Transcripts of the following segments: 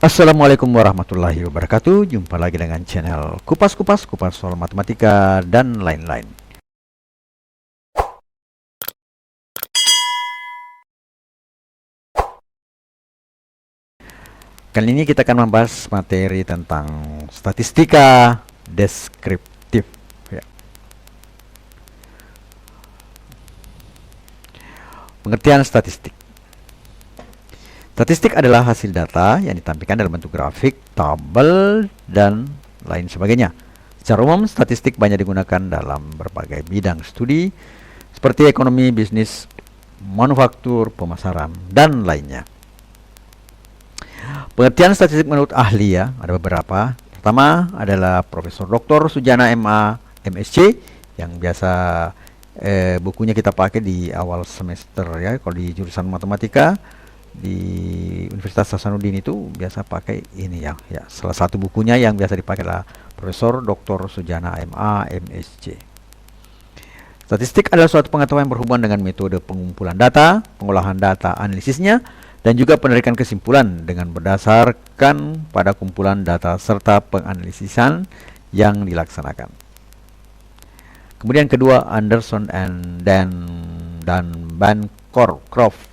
Assalamualaikum warahmatullahi wabarakatuh. Jumpa lagi dengan channel Kupas soal matematika dan lain-lain. Kali ini kita akan membahas materi tentang statistika deskriptif ya. Pengertian statistik. Statistik adalah hasil data yang ditampilkan dalam bentuk grafik, tabel, dan lain sebagainya. Secara umum, statistik banyak digunakan dalam berbagai bidang studi seperti ekonomi, bisnis, manufaktur, pemasaran, dan lainnya. Pengertian statistik menurut ahli ya, ada beberapa. Pertama adalah Profesor Dr. Sujana MA, MSc, yang biasa bukunya kita pakai di awal semester ya, kalau di jurusan matematika. Di Universitas Hasanuddin itu biasa pakai ini ya, salah satu bukunya yang biasa dipakai adalah Profesor Dr. Sujana MA MSc. Statistik adalah suatu pengetahuan yang berhubungan dengan metode pengumpulan data, pengolahan data analisisnya, dan juga penarikan kesimpulan dengan berdasarkan pada kumpulan data serta penganalisisan yang dilaksanakan. Kemudian kedua, Anderson dan Bancroft.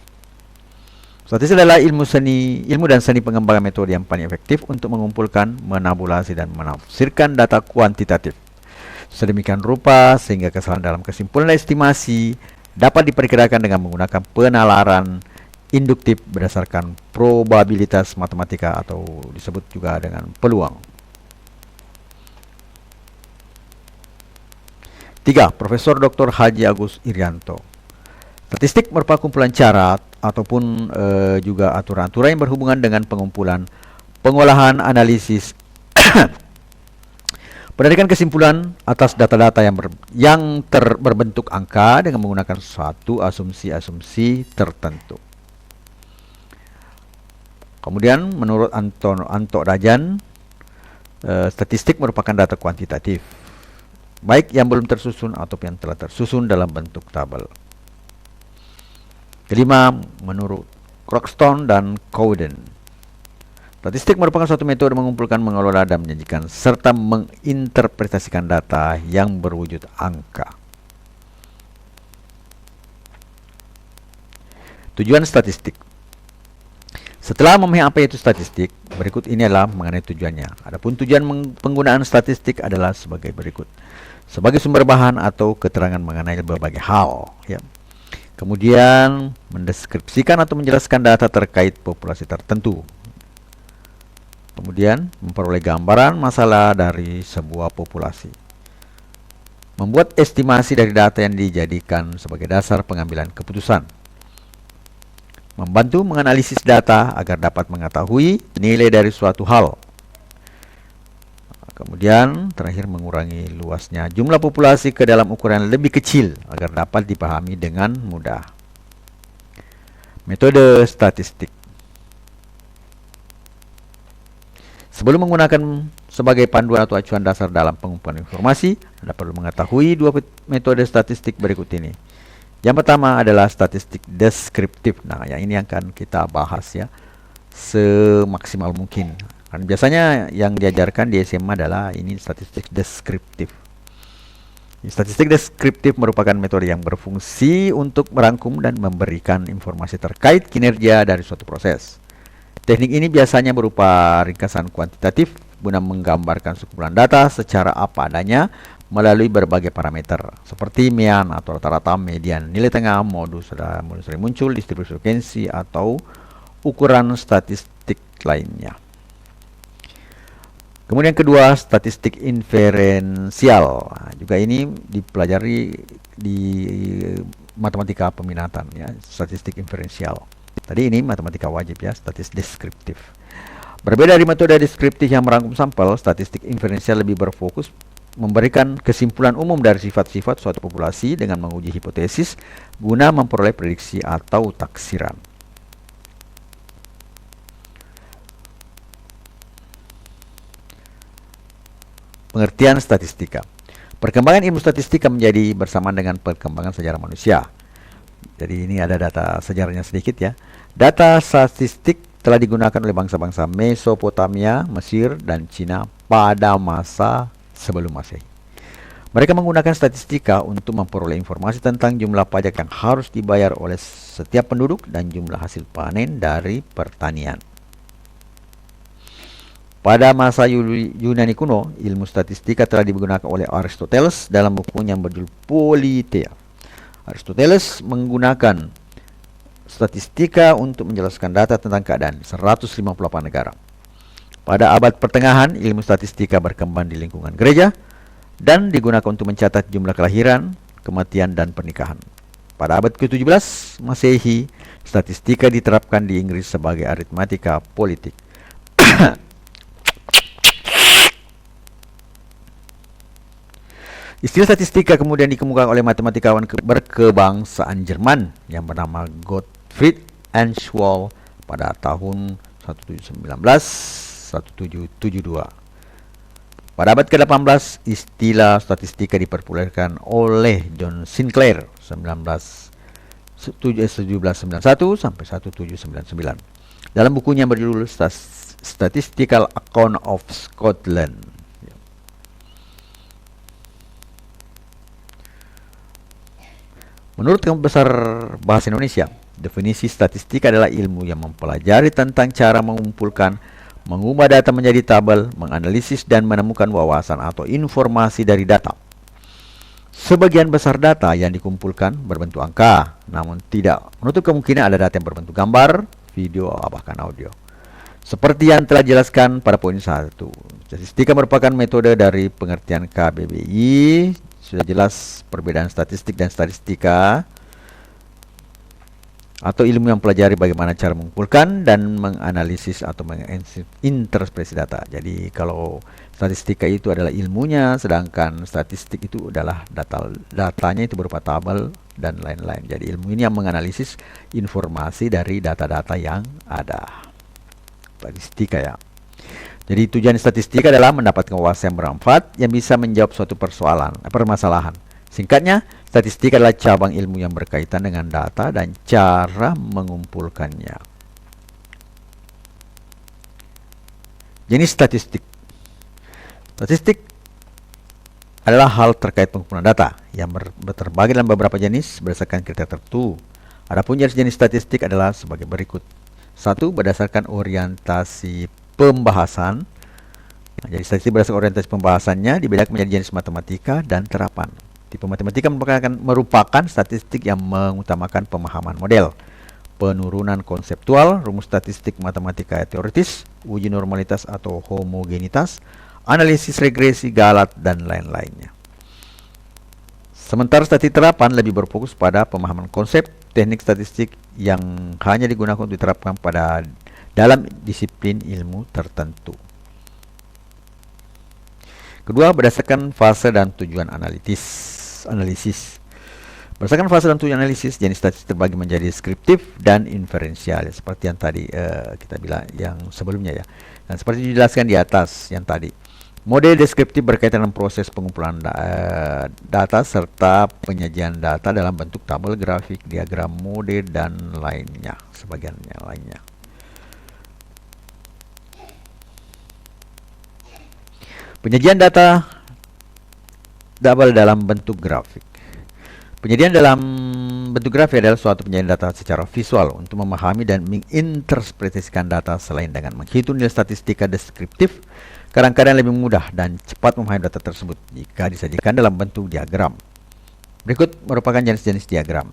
Statistik adalah ilmu dan seni pengembangan metode yang paling efektif untuk mengumpulkan, menabulasi, dan menafsirkan data kuantitatif sedemikian rupa sehingga kesalahan dalam kesimpulan dan estimasi dapat diperkirakan dengan menggunakan penalaran induktif berdasarkan probabilitas matematika atau disebut juga dengan peluang. 3. Profesor Dr. Haji Agus Irianto. Statistik merupakan kumpulan cara ataupun juga aturan-aturan yang berhubungan dengan pengumpulan, pengolahan, analisis, penarikan kesimpulan atas data-data yang berbentuk angka dengan menggunakan suatu asumsi-asumsi tertentu. Kemudian menurut Anto Rajan, statistik merupakan data kuantitatif, baik yang belum tersusun ataupun yang telah tersusun dalam bentuk tabel. Kelima, menurut Croxton dan Cowden, statistik merupakan suatu metode mengumpulkan, mengelola, dan menyajikan serta menginterpretasikan data yang berwujud angka. Tujuan statistik. Setelah memahami apa itu statistik, berikut ini adalah mengenai tujuannya. Adapun tujuan penggunaan statistik adalah sebagai berikut: sebagai sumber bahan atau keterangan mengenai berbagai hal ya. Kemudian mendeskripsikan atau menjelaskan data terkait populasi tertentu. Kemudian memperoleh gambaran masalah dari sebuah populasi. Membuat estimasi dari data yang dijadikan sebagai dasar pengambilan keputusan. Membantu menganalisis data agar dapat mengetahui nilai dari suatu hal. Kemudian terakhir mengurangi luasnya jumlah populasi ke dalam ukuran lebih kecil agar dapat dipahami dengan mudah. Metode statistik. Sebelum menggunakan sebagai panduan atau acuan dasar dalam pengumpulan informasi, Anda perlu mengetahui dua metode statistik berikut ini. Yang pertama adalah statistik deskriptif. Nah, yang ini akan kita bahas ya semaksimal mungkin. Dan biasanya yang diajarkan di SMA adalah ini statistik deskriptif. Statistik deskriptif merupakan metode yang berfungsi untuk merangkum dan memberikan informasi terkait kinerja dari suatu proses. Teknik ini biasanya berupa ringkasan kuantitatif guna menggambarkan sekumpulan data secara apa adanya melalui berbagai parameter seperti mean atau rata-rata, median, nilai tengah, modus sering muncul, distribusi frekuensi, atau ukuran statistik lainnya. Kemudian kedua, statistik inferensial. Nah, juga ini dipelajari di matematika peminatan ya, statistik inferensial. Tadi ini matematika wajib ya, statistik deskriptif. Berbeda dari metode deskriptif yang merangkum sampel, statistik inferensial lebih berfokus memberikan kesimpulan umum dari sifat-sifat suatu populasi dengan menguji hipotesis guna memperoleh prediksi atau taksiran. Pengertian statistika. Perkembangan ilmu statistika menjadi bersamaan dengan perkembangan sejarah manusia. Jadi ini ada data sejarahnya sedikit ya. Data statistik telah digunakan oleh bangsa-bangsa Mesopotamia, Mesir, dan Cina pada masa sebelum Masehi. Mereka menggunakan statistika untuk memperoleh informasi tentang jumlah pajak yang harus dibayar oleh setiap penduduk dan jumlah hasil panen dari pertanian. Pada masa Yunani kuno, ilmu statistika telah digunakan oleh Aristoteles dalam bukunya yang berjudul Politeia. Aristoteles menggunakan statistika untuk menjelaskan data tentang keadaan 158 negara. Pada abad pertengahan, ilmu statistika berkembang di lingkungan gereja dan digunakan untuk mencatat jumlah kelahiran, kematian, dan pernikahan. Pada abad ke-17 Masehi, statistika diterapkan di Inggris sebagai aritmatika politik. Istilah statistika kemudian dikemukakan oleh matematikawan berkebangsaan Jerman yang bernama Gottfried Eichwald pada tahun 1772. Pada abad ke-18, istilah statistika diperpopulerkan oleh John Sinclair 1791 sampai 1799 dalam bukunya berjudul Statistical Account of Scotland. Menurut Kamus Besar Bahasa Indonesia, definisi statistik adalah ilmu yang mempelajari tentang cara mengumpulkan, mengubah data menjadi tabel, menganalisis dan menemukan wawasan atau informasi dari data. Sebagian besar data yang dikumpulkan berbentuk angka, namun tidak menutup kemungkinan ada data yang berbentuk gambar, video, bahkan audio. Seperti yang telah dijelaskan pada poin 1, statistika merupakan metode dari pengertian KBBI. Sudah jelas perbedaan statistik dan statistika, atau ilmu yang mempelajari bagaimana cara mengumpulkan dan menganalisis atau menginterpretasi data. Jadi kalau statistika itu adalah ilmunya, sedangkan statistik itu adalah datanya itu berupa tabel dan lain-lain. Jadi ilmu ini yang menganalisis informasi dari data-data yang ada. Statistika ya. Jadi tujuan statistika adalah mendapatkan wawasan yang bermanfaat yang bisa menjawab suatu permasalahan. Singkatnya, statistika adalah cabang ilmu yang berkaitan dengan data dan cara mengumpulkannya. Jenis statistik. Statistik adalah hal terkait pengumpulan data yang terbagi dalam beberapa jenis berdasarkan kriteria tertentu. Adapun jenis-jenis statistik adalah sebagai berikut. 1. Berdasarkan orientasi pembahasan. Jadi statistik berdasarkan orientasi pembahasannya dibedakan menjadi jenis matematika dan terapan. Tipe matematika merupakan statistik yang mengutamakan pemahaman model, penurunan konseptual, rumus statistik matematika teoritis, uji normalitas atau homogenitas, analisis regresi galat, dan lain-lainnya. Sementara statistik terapan lebih berfokus pada pemahaman konsep, teknik statistik yang hanya digunakan untuk diterapkan dalam disiplin ilmu tertentu. Kedua, berdasarkan fase dan tujuan analisis. Berdasarkan fase dan tujuan analisis, jenis statistik terbagi menjadi deskriptif dan inferensial, seperti yang tadi kita bilang yang sebelumnya ya. Dan seperti dijelaskan di atas yang tadi. Model deskriptif berkaitan dengan proses pengumpulan data serta penyajian data dalam bentuk tabel, grafik, diagram, mode, dan lainnya, sebagian yang lainnya. Penyajian data tabel dalam bentuk grafik. Penyajian dalam bentuk grafik adalah suatu penyajian data secara visual untuk memahami dan menginterpretasikan data. Selain dengan menghitung nilai statistika deskriptif, kadang-kadang lebih mudah dan cepat memahami data tersebut jika disajikan dalam bentuk diagram. Berikut merupakan jenis-jenis diagram.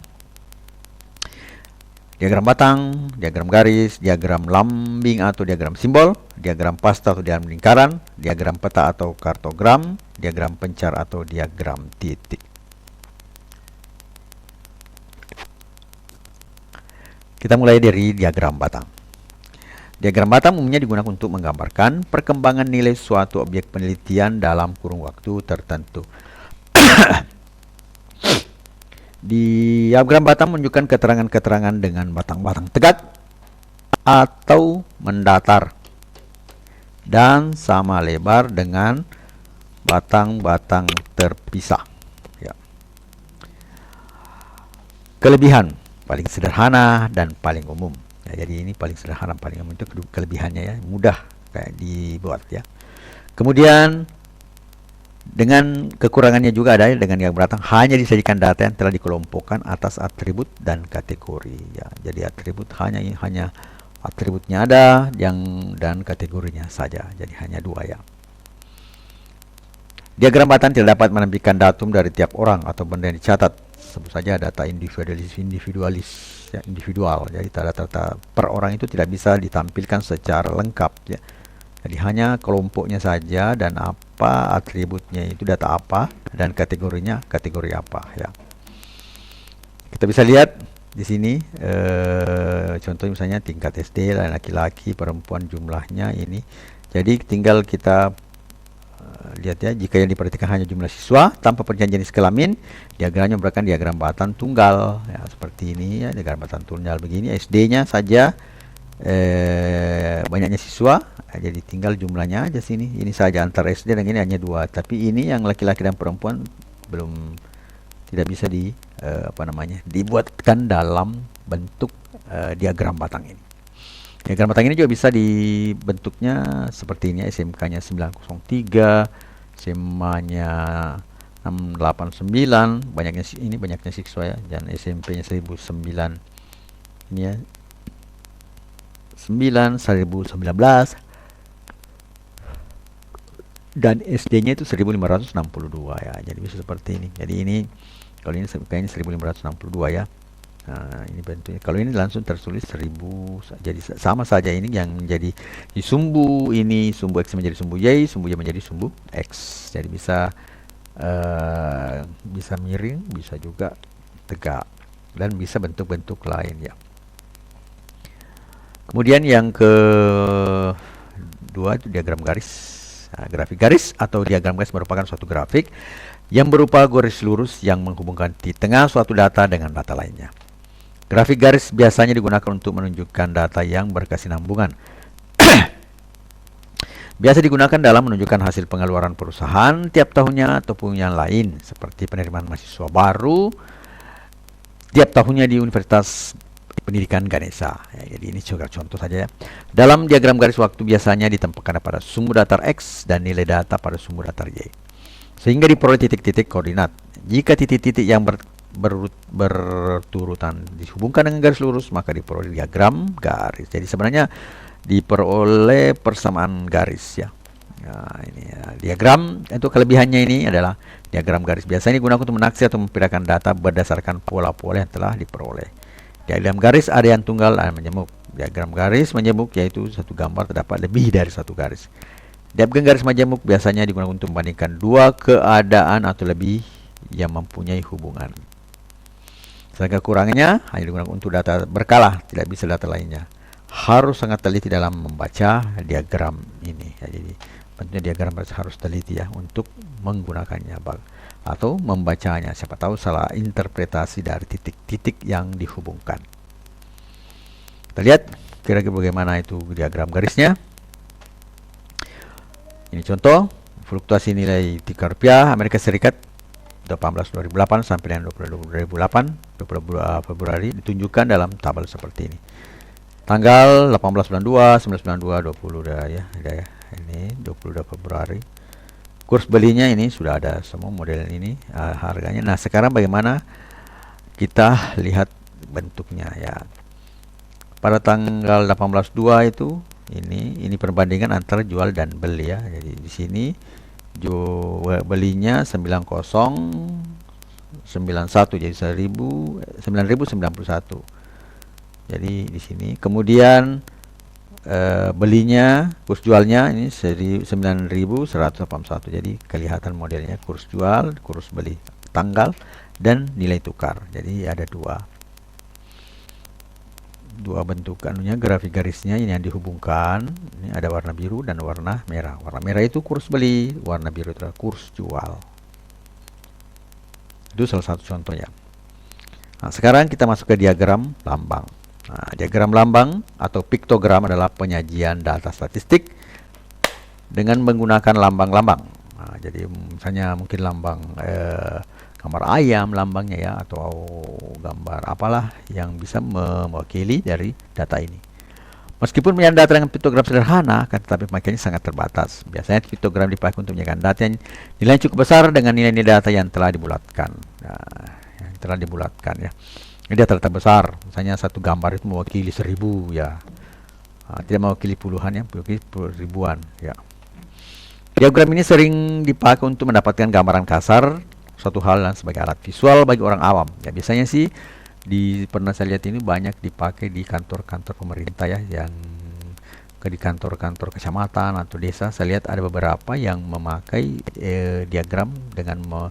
Diagram batang, diagram garis, diagram lambing atau diagram simbol, diagram pasta atau diagram lingkaran, diagram peta atau kartogram, diagram pencar atau diagram titik. Kita mulai dari diagram batang. Diagram batang umumnya digunakan untuk menggambarkan perkembangan nilai suatu objek penelitian dalam kurun waktu tertentu. Diagram batang menunjukkan keterangan-keterangan dengan batang-batang tegak atau mendatar dan sama lebar dengan batang-batang terpisah. Ya. Kelebihan paling sederhana dan paling umum. Ya, jadi ini paling sederhana, paling umum itu kelebihannya ya, mudah kayak dibuat ya. Kemudian dengan kekurangannya juga ada dengan diagram batang hanya disajikan data yang telah dikelompokkan atas atribut dan kategori ya. Jadi atribut hanya atributnya ada dan kategorinya saja. Jadi hanya dua ya. Diagram batang tidak dapat menampilkan datum dari tiap orang atau benda yang dicatat. Sebut saja data individualis ya, individual. Jadi data-data per orang itu tidak bisa ditampilkan secara lengkap ya. Jadi hanya kelompoknya saja dan apa atributnya itu data apa dan kategorinya kategori apa ya. Kita bisa lihat di sini contoh misalnya tingkat SD laki-laki perempuan jumlahnya ini. Jadi tinggal kita lihat ya, jika yang diperhatikan hanya jumlah siswa tanpa perjanjian jenis kelamin, diagramnya merupakan diagram batang tunggal ya, seperti ini ya, diagram batang tunggal begini. SD-nya saja banyaknya siswa, jadi tinggal jumlahnya aja sini. Ini saja antara SD dan ini hanya 2. Tapi ini yang laki-laki dan perempuan belum tidak bisa dibuatkan dalam bentuk diagram batang ini. Diagram batang ini juga bisa dibentuknya seperti ini. SMK-nya 903, SMA-nya 689, banyaknya siswa ya, dan SMP-nya 1009. Ini ya. 1019 dan SD-nya itu 1562 ya. Jadi bisa seperti ini. Jadi ini kalau ini kayaknya 1562 ya. Nah, ini bentuknya. Kalau ini langsung tertulis 1000, jadi sama saja ini yang menjadi di sumbu ini, sumbu X menjadi sumbu Y, sumbu Y menjadi sumbu X. Jadi bisa bisa miring, bisa juga tegak, dan bisa bentuk-bentuk lain ya. Kemudian yang kedua itu diagram garis. Nah, grafik garis atau diagram garis merupakan suatu grafik yang berupa garis lurus yang menghubungkan di tengah suatu data dengan data lainnya. Grafik garis biasanya digunakan untuk menunjukkan data yang berkesinambungan. Biasa digunakan dalam menunjukkan hasil pengeluaran perusahaan tiap tahunnya ataupun yang lain, seperti penerimaan mahasiswa baru tiap tahunnya di Universitas Pendidikan Ganesha ya. Jadi ini juga contoh saja ya. Dalam diagram garis waktu biasanya ditempatkan pada sumbu datar X dan nilai data pada sumbu datar Y, sehingga diperoleh titik-titik koordinat. Jika titik-titik yang berturutan dihubungkan dengan garis lurus, maka diperoleh diagram garis. Jadi sebenarnya diperoleh persamaan garis ya. Nah, ini ya. Diagram itu kelebihannya ini adalah diagram garis biasanya digunakan untuk menaksir atau memperkirakan data berdasarkan pola-pola yang telah diperoleh. Diagram garis ada yang tunggal, ada yang menjemuk. Diagram garis menjemuk yaitu satu gambar terdapat lebih dari satu garis. Diagram garis menjemuk biasanya digunakan untuk membandingkan dua keadaan atau lebih yang mempunyai hubungan. Sedangkan kekurangannya hanya digunakan untuk data berkala, tidak bisa data lainnya. Harus sangat teliti dalam membaca diagram ini ya. Jadi tentunya diagram harus teliti ya untuk menggunakannya atau membacanya. Siapa tahu salah interpretasi dari titik-titik yang dihubungkan. Kita lihat kira-kira bagaimana itu diagram garisnya. Ini contoh fluktuasi nilai tukar rupiah Amerika Serikat 18/2008 sampai dengan 2008 20 Februari ditunjukkan dalam tabel seperti ini. Tanggal 18/92, 19/92, 20 ya. Ini 22 Februari. Kurs belinya ini sudah ada semua model ini harganya. Nah, sekarang bagaimana kita lihat bentuknya ya. Pada tanggal 18/2 itu ini perbandingan antara jual dan beli ya. Jadi di sini belinya 9091 jadi 9091. Jadi di sini kemudian belinya kurs jualnya ini 9181. Jadi kelihatan modelnya kurs jual, kurs beli, tanggal dan nilai tukar. Jadi ada dua bentuk anunya, grafik garisnya ini yang dihubungkan. Ini ada warna biru dan warna merah. Warna merah itu kurs beli, warna biru itu kurs jual. Itu salah satu contohnya. Nah, sekarang kita masuk ke diagram lambang. Nah, diagram lambang atau piktogram adalah penyajian data statistik dengan menggunakan lambang-lambang. Nah, jadi misalnya mungkin lambang gambar ayam lambangnya ya, atau gambar apalah yang bisa mewakili dari data ini. Meskipun menyajikan data dengan piktogram sederhana, kan tetapi pemakaiannya sangat terbatas. Biasanya piktogram dipakai untuk menyajikan data yang nilainya cukup besar dengan nilai-nilai data yang telah dibulatkan. Nah, yang telah dibulatkan ya. Ini data besar, misalnya satu gambar itu mewakili 1000 ya. Tidak mewakili puluhan ya, mewakili ribuan ya. Diagram ini sering dipakai untuk mendapatkan gambaran kasar suatu hal dan sebagai alat visual bagi orang awam. Ya biasanya sih pernah saya lihat ini banyak dipakai di kantor-kantor pemerintah ya, yang di kantor-kantor kecamatan atau desa. Saya lihat ada beberapa yang memakai diagram dengan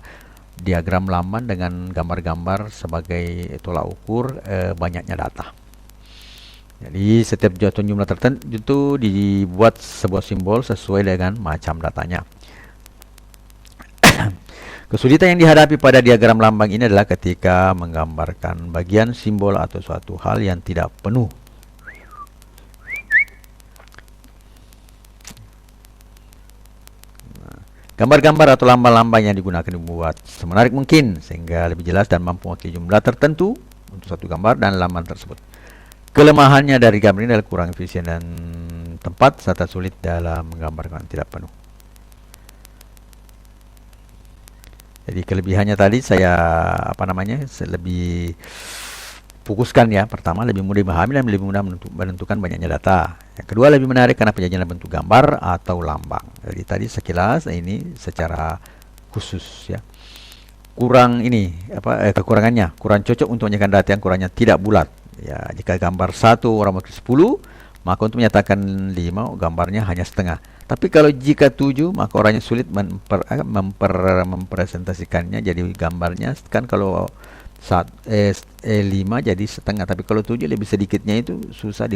diagram laman dengan gambar-gambar sebagai tolak ukur banyaknya data. Jadi setiap jumlah tertentu itu dibuat sebuah simbol sesuai dengan macam datanya. Kesulitan yang dihadapi pada diagram lambang ini adalah ketika menggambarkan bagian simbol atau suatu hal yang tidak penuh. Gambar-gambar atau lambang-lambang yang digunakan dibuat semenarik mungkin sehingga lebih jelas dan mampu mewakili jumlah tertentu untuk satu gambar dan lambang tersebut. Kelemahannya dari gambar ini adalah kurang efisien dan tempat serta sulit dalam menggambarkan tidak penuh. Jadi kelebihannya tadi saya lebih fokuskan ya. Pertama, lebih mudah dipahami dan lebih mudah menentukan banyaknya data. Yang kedua, lebih menarik karena penyajian bentuk gambar atau lambang. Jadi tadi sekilas ini secara khusus ya. Kurang ini kekurangannya, kurang cocok untuk menyajikan data yang kurangnya tidak bulat. Ya, jika gambar 1 orang mewakili 10, maka untuk menyatakan 5 gambarnya hanya setengah. Tapi kalau jika 7, maka orangnya sulit mempresentasikannya jadi gambarnya kan kalau 5 jadi setengah, tapi kalau 7 lebih sedikitnya itu susah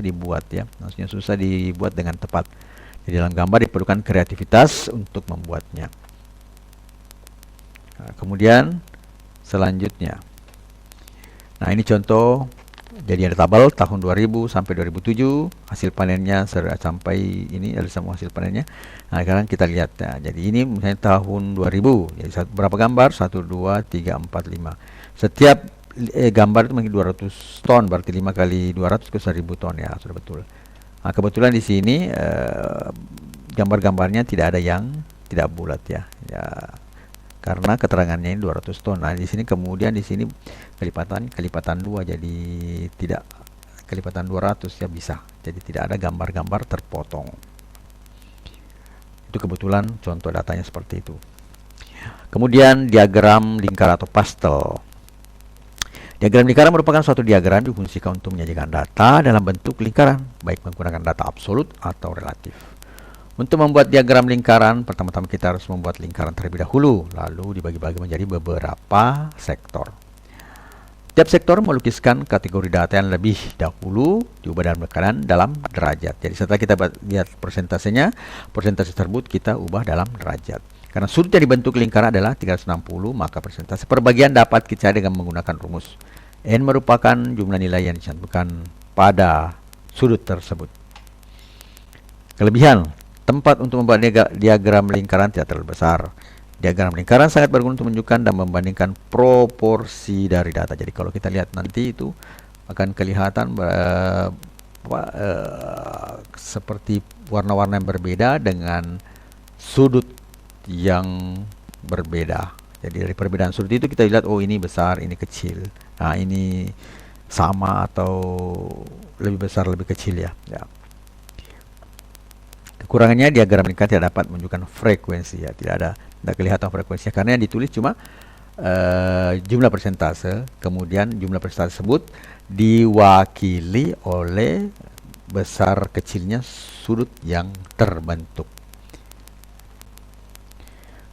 dibuat ya. Maksudnya susah dibuat dengan tepat. Jadi dalam gambar diperlukan kreativitas untuk membuatnya. Nah, kemudian selanjutnya. Nah, ini contoh. Jadi ada tabel tahun 2000 sampai 2007 hasil panennya sampai ini ada semua hasil panennya. Nah, sekarang kita lihat ya. Jadi ini misalnya tahun 2000. Jadi berapa gambar? 1 2 3 4 5. Setiap gambar itu mungkin 200 ton, berarti 5 kali 200 ke 1000 ton ya, sudah betul. Nah, kebetulan di sini gambar-gambarnya tidak ada yang tidak bulat ya. Ya karena keterangannya ini 200 ton. Nah, di sini kemudian di sini kelipatan 2 jadi tidak kelipatan 200 ya bisa. Jadi tidak ada gambar-gambar terpotong. Itu kebetulan contoh datanya seperti itu. Kemudian diagram lingkar atau pastel. Diagram lingkaran merupakan suatu diagram difungsikan untuk menyajikan data dalam bentuk lingkaran, baik menggunakan data absolut atau relatif. Untuk membuat diagram lingkaran, pertama-tama kita harus membuat lingkaran terlebih dahulu, lalu dibagi-bagi menjadi beberapa sektor. Tiap sektor melukiskan kategori data yang lebih dahulu diubah dalam derajat. Jadi setelah kita lihat persentasenya, persentase tersebut kita ubah dalam derajat. Karena sudut yang dibentuk lingkaran adalah 360, maka persentase perbagian dapat kita dengan menggunakan rumus. N merupakan jumlah nilai yang dicantumkan pada sudut tersebut. Kelebihan, tempat untuk membuat diagram lingkaran tidak terlalu besar. Diagram lingkaran sangat berguna untuk menunjukkan dan membandingkan proporsi dari data. Jadi kalau kita lihat nanti itu akan kelihatan seperti warna-warna yang berbeda dengan sudut yang berbeda. Jadi dari perbedaan sudut itu kita lihat, oh ini besar, ini kecil. Nah, ini sama atau lebih besar, lebih kecil ya. Kekurangannya diagram lingkaran tidak dapat menunjukkan frekuensi ya, tidak kelihatan frekuensinya karena yang ditulis cuma jumlah persentase, kemudian jumlah persentase tersebut diwakili oleh besar kecilnya sudut yang terbentuk.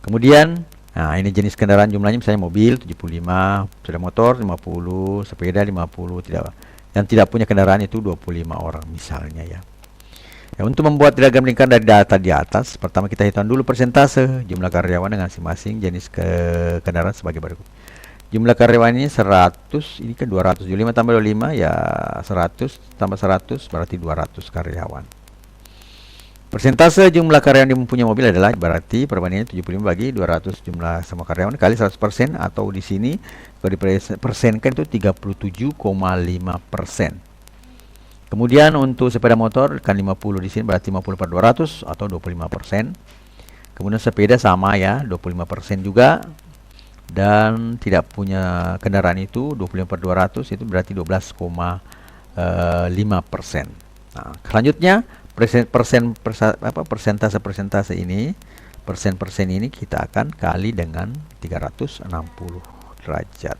Kemudian, nah ini jenis kendaraan jumlahnya misalnya mobil 75, sepeda motor 50, sepeda 50, yang tidak punya kendaraan itu 25 orang misalnya ya. Ya, untuk membuat diagram lingkaran dari data di atas, pertama kita hitung dulu persentase jumlah karyawan dengan masing-masing jenis kendaraan sebagai berikut. Jumlah karyawan ini 100, ini kan 200. 75 tambah 25 ya 100 tambah 100 berarti 200 karyawan. Persentase jumlah karyawan yang mempunyai mobil adalah berarti perbandingannya 75 bagi 200 jumlah sama karyawan kali 100%, atau di sini kalau dipersenkan itu 37,5%. Kemudian untuk sepeda motor kan 50 di sini berarti 50 per 200 atau 25%. Kemudian sepeda sama ya, 25% juga. Dan tidak punya kendaraan itu 25 per 200 itu berarti 12,5%. Nah, selanjutnya persentase ini, persen ini kita akan kali dengan 360 derajat.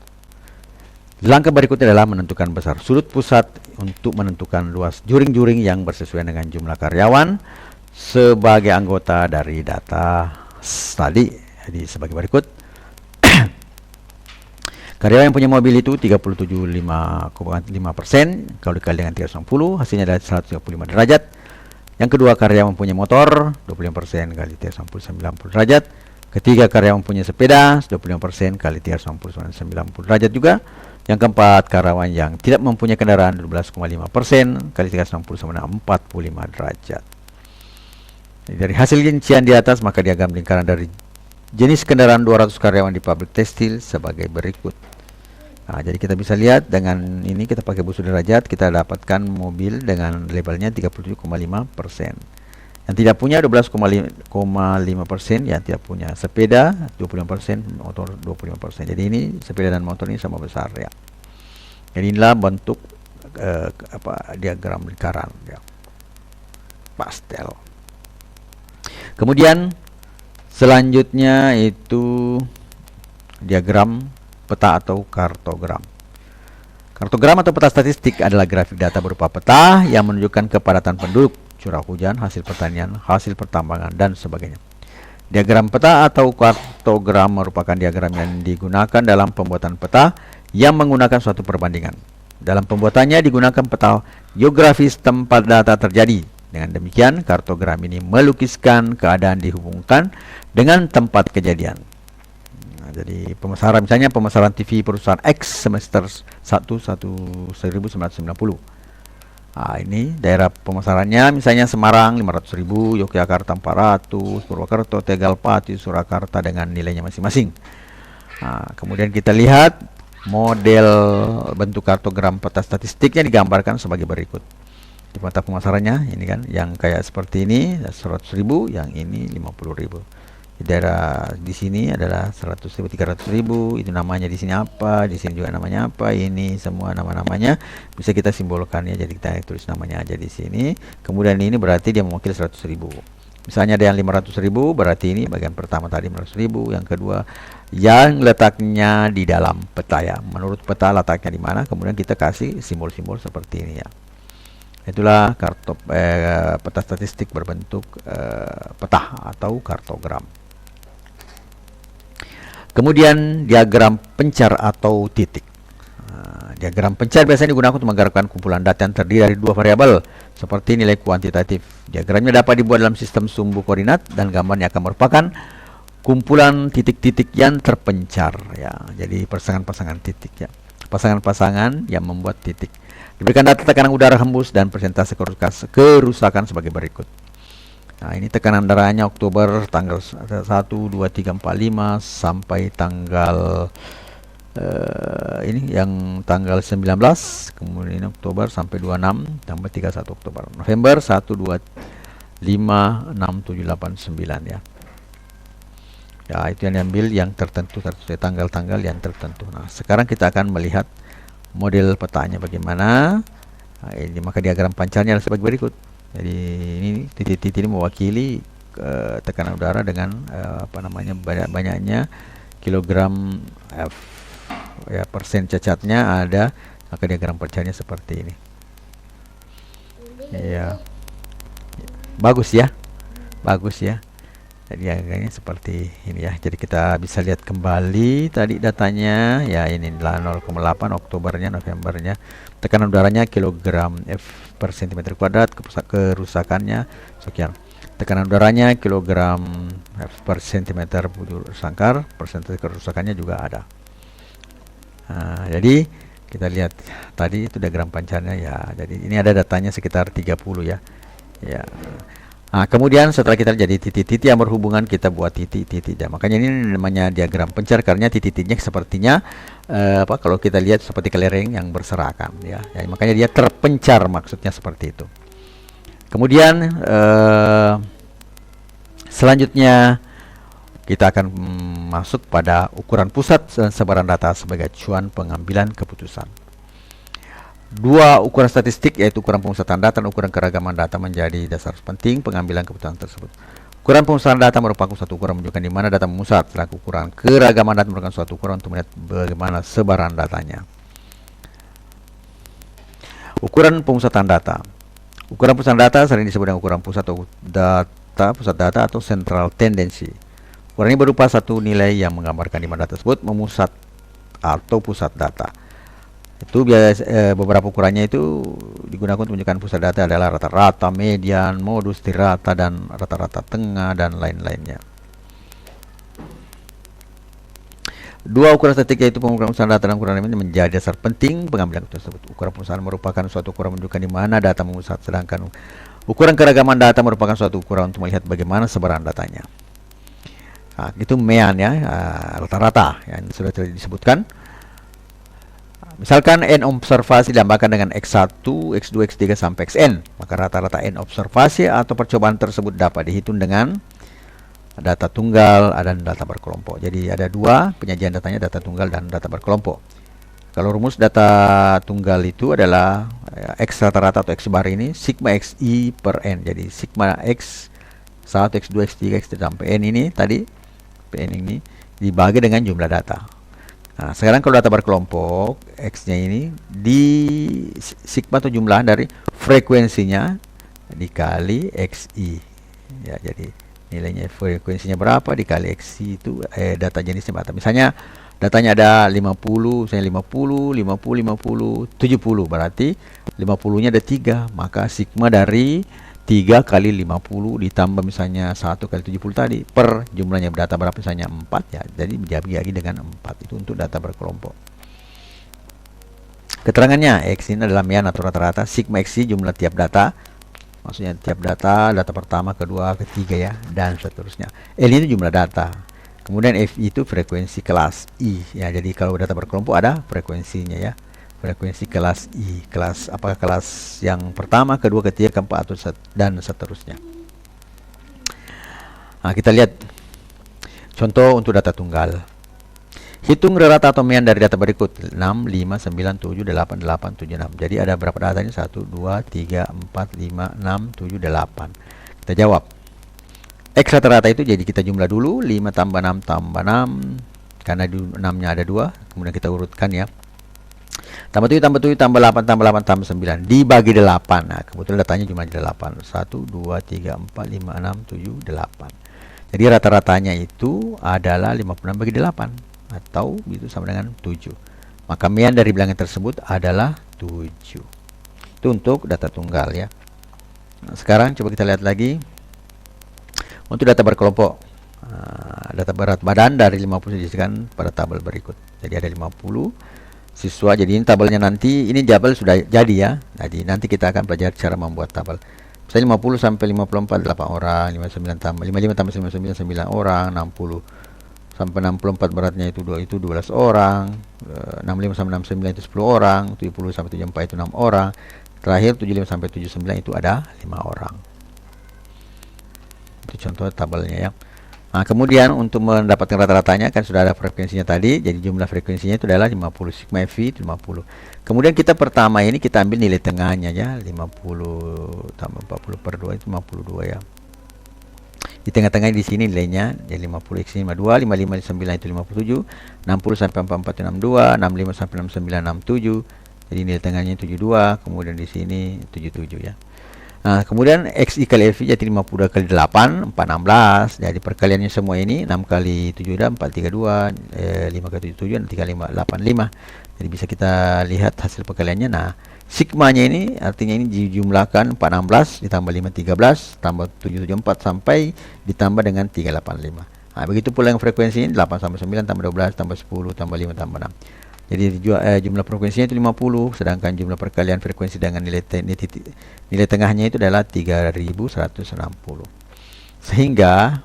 Langkah berikutnya adalah menentukan besar sudut pusat untuk menentukan luas juring-juring yang bersesuaian dengan jumlah karyawan sebagai anggota dari data tadi. Jadi sebagai berikut. Karyawan yang punya mobil itu 37,5%, kalau dikali dengan 360 hasilnya adalah 135 derajat. Yang kedua, karyawan punya motor 25% kali 360 90 derajat. Ketiga, karyawan punya sepeda 25% kali 360 90 derajat juga. Yang keempat, karyawan yang tidak mempunyai kendaraan 12,5% kali 360 sama dengan 45 derajat. Dari hasil rincian di atas, maka diagram lingkaran dari jenis kendaraan 200 karyawan di pabrik tekstil sebagai berikut. Nah, jadi kita bisa lihat dengan ini kita pakai busur derajat, kita dapatkan mobil dengan labelnya 37,5%. Yang tidak punya 12,5%, yang tidak punya sepeda 25%, motor 25%. Jadi ini sepeda dan motor ini sama besar ya. Jadi inilah bentuk diagram lingkaran ya. Pastel. Kemudian selanjutnya itu diagram peta atau kartogram. Kartogram atau peta statistik adalah grafik data berupa peta yang menunjukkan kepadatan penduduk, curah hujan, hasil pertanian, hasil pertambangan, dan sebagainya. Diagram peta atau kartogram merupakan diagram yang digunakan dalam pembuatan peta yang menggunakan suatu perbandingan. Dalam pembuatannya digunakan peta geografis tempat data terjadi. Dengan demikian, kartogram ini melukiskan keadaan dihubungkan dengan tempat kejadian. Jadi pemasaran, misalnya pemasaran TV perusahaan X semester 1990. Nah, ini daerah pemasarannya misalnya Semarang 500.000, Yogyakarta 400, Purwokerto, Tegal, Pati, Surakarta dengan nilainya masing-masing. Nah, kemudian kita lihat model bentuk kartogram peta statistiknya digambarkan sebagai berikut. Di peta pemasarannya ini kan yang kayak seperti ini 100.000, yang ini 50.000. Di daerah di sini adalah 100.000, 300.000, itu namanya di sini apa, di sini juga namanya apa, ini semua nama-namanya bisa kita simbolkan ya, jadi kita tulis namanya aja di sini. Kemudian ini berarti dia mewakili 100.000. Misalnya ada yang 500.000, berarti ini bagian pertama tadi 500.000, yang kedua yang letaknya di dalam peta ya. Menurut peta letaknya di mana, kemudian kita kasih simbol-simbol seperti ini ya. Itulah peta statistik berbentuk peta atau kartogram. Kemudian diagram pencar atau titik. Diagram pencar biasanya digunakan untuk menggambarkan kumpulan data yang terdiri dari dua variabel seperti nilai kuantitatif. Diagramnya dapat dibuat dalam sistem sumbu koordinat dan gambarnya akan merupakan kumpulan titik-titik yang terpencar ya. Jadi pasangan-pasangan titik ya. Pasangan-pasangan yang membuat titik. Diberikan data tekanan udara hembus dan persentase kerusakan sebagai berikut. Nah, ini tekanan udaranya Oktober tanggal 1, 2, 3, 4, 5 sampai tanggal ini yang tanggal 19, kemudian Oktober sampai 26 sampai 31 Oktober. November 1, 2, 5, 6, 7, 8, 9 ya. Ya, itu yang diambil yang tertentu, tanggal-tanggal yang tertentu. Nah, sekarang kita akan melihat model petanya bagaimana. Nah, ini maka diagram pancarnya adalah sebagai berikut. Jadi ini titik-titik ini mewakili tekanan udara dengan banyaknya kilogram F ya, persen cacatnya ada, maka diagram pancarnya seperti ini. Ya, bagus ya, bagus ya. Jadi diagramnya seperti ini ya. Jadi kita bisa lihat kembali tadi datanya ya, ini 0,8 Oktobernya, Novembernya. Tekanan udaranya kilogram F per cm kuadrat, kerusakannya sekian. Tekanan udaranya kilogram F per cm sangkar, persentase kerusakannya juga ada. Nah, jadi kita lihat tadi itu diagram pancarnya ya. Jadi ini ada datanya sekitar 30 ya. Ya. Nah, kemudian setelah kita jadi titik-titik yang berhubungan, kita buat titik-titik. Ya, makanya ini namanya diagram pencar, karena titik-titiknya sepertinya kalau kita lihat seperti kelereng yang berserakan, ya. Ya, makanya dia terpencar, maksudnya seperti itu. Kemudian selanjutnya kita akan masuk pada ukuran pusat dan sebaran data sebagai acuan pengambilan keputusan. Dua ukuran statistik, yaitu ukuran pemusatan data dan ukuran keragaman data, menjadi dasar penting pengambilan keputusan tersebut. Ukuran pemusatan data merupakan suatu ukuran menunjukkan di mana data memusat, sedangkan ukuran keragaman data merupakan suatu ukuran untuk melihat bagaimana sebaran datanya. Ukuran pemusatan data. Ukuran pusat data sering disebut dengan ukuran pusat data atau central tendency. Ukuran ini berupa satu nilai yang menggambarkan di mana data tersebut memusat atau pusat data. Itu biasa, beberapa ukurannya itu digunakan untuk menunjukkan pusat data adalah rata-rata, median, modus dirata, dan rata-rata tengah, dan lain-lainnya. Dua ukuran statistik, yaitu pengukuran pusat data dan ukuran ini, menjadi dasar penting pengambilan tersebut. Ukuran pusat merupakan suatu ukuran menunjukkan di mana data memusat, sedangkan ukuran keragaman data merupakan suatu ukuran untuk melihat bagaimana sebaran datanya. Nah, itu mean, ya, rata-rata yang sudah disebutkan. Misalkan n observasi ditambahkan dengan x1, x2, x3 sampai xn, maka rata-rata n observasi atau percobaan tersebut dapat dihitung dengan data tunggal dan data berkelompok. Jadi ada dua penyajian datanya, data tunggal dan data berkelompok. Kalau rumus data tunggal itu adalah x rata-rata atau x bar ini sigma xi per n. Jadi sigma x1, x2, x3, x3 sampai n ini tadi, pn ini dibagi dengan jumlah data. Nah, sekarang kalau data berkelompok, X-nya ini di sigma atau jumlah dari frekuensinya dikali XI. Ya, jadi nilainya frekuensinya berapa dikali XI itu data jenisnya berapa. Misalnya datanya ada 50, misalnya 50, 50, 50, 70, berarti 50-nya ada 3, maka sigma dari 3 kali 50 ditambah misalnya 1 kali 70 tadi per jumlahnya data berapa, misalnya 4, ya, jadi dibagi dengan 4. Itu untuk data berkelompok. Keterangannya, X ini adalah mean atau rata-rata, sigma Xi jumlah tiap data, maksudnya tiap data pertama, kedua, ketiga, ya, dan seterusnya. L itu jumlah data. Kemudian F itu frekuensi kelas I, ya, jadi kalau data berkelompok ada frekuensinya, ya. Frekuensi kelas I, apakah kelas yang pertama, kedua, ketiga, keempat, atau dan seterusnya. Nah, kita lihat contoh untuk data tunggal. Hitung rata atau mean dari data berikut: 6, 5, 9, 7, 8, 8, 7, 6. Jadi ada berapa datanya? 1, 2, 3, 4, 5, 6, 7, 8. Kita jawab. X rata-rata itu jadi kita jumlah dulu, 5 tambah 6 tambah 6, karena 6-nya ada 2, kemudian kita urutkan, ya. Tambah 7 tambah 7 tambah 8 tambah 8 tambah 9 dibagi 8. Nah, kebetulan datanya cuma 8. 1, 2, 3, 4, 5, 6, 7, 8. Jadi rata-ratanya itu adalah 56 bagi 8, atau itu sama dengan 7. Maka mean dari bilangan tersebut adalah 7. Itu untuk data tunggal, ya. Nah, sekarang coba kita lihat lagi untuk data berkelompok. Data berat badan dari 50 disediakan pada tabel berikut. Jadi ada 50 siswa. Jadi ini tabelnya nanti, ini tabel sudah jadi, ya. Jadi nanti kita akan belajar cara membuat tabel. Misalnya 50 sampai 54 8 orang, 59 tambah 55 tambah 59 9 orang, 60 sampai 64 beratnya itu 12 orang, 65 sampai 69 itu 10 orang, 70 sampai 74 itu 6 orang. Terakhir 75 sampai 79 itu ada 5 orang. Itu contoh tabelnya, ya. Nah, kemudian untuk mendapatkan rata-ratanya kan sudah ada frekuensinya tadi. Jadi jumlah frekuensinya itu adalah 50, sigma F itu 50. Kemudian kita pertama ini kita ambil nilai tengahnya, ya. 50 tambah 40 per 2 itu 52, ya. Di tengah-tengah di sini nilainya jadi 50 X 52, 55 9 itu 57, 60 sampai 44 itu 62, 65 sampai 69 67. Jadi nilai tengahnya 72, kemudian di sini 77, ya. Nah, kemudian XI kali FI jadi 52 kali 8, 416. Jadi perkaliannya semua ini 6 kali 7 dan 432, 5 kali 77 dan 35, 85. Jadi bisa kita lihat hasil perkaliannya. Nah, sigmanya ini artinya ini dijumlahkan 416 ditambah 513 tambah 774 sampai ditambah dengan 385. Nah, begitu pula yang frekuensi ini 8 sampai 9 tambah 12 tambah 10 tambah 5 tambah 6. Jadi jumlah frekuensinya itu 50, sedangkan jumlah perkalian frekuensi dengan nilai tengahnya itu adalah 3160. Sehingga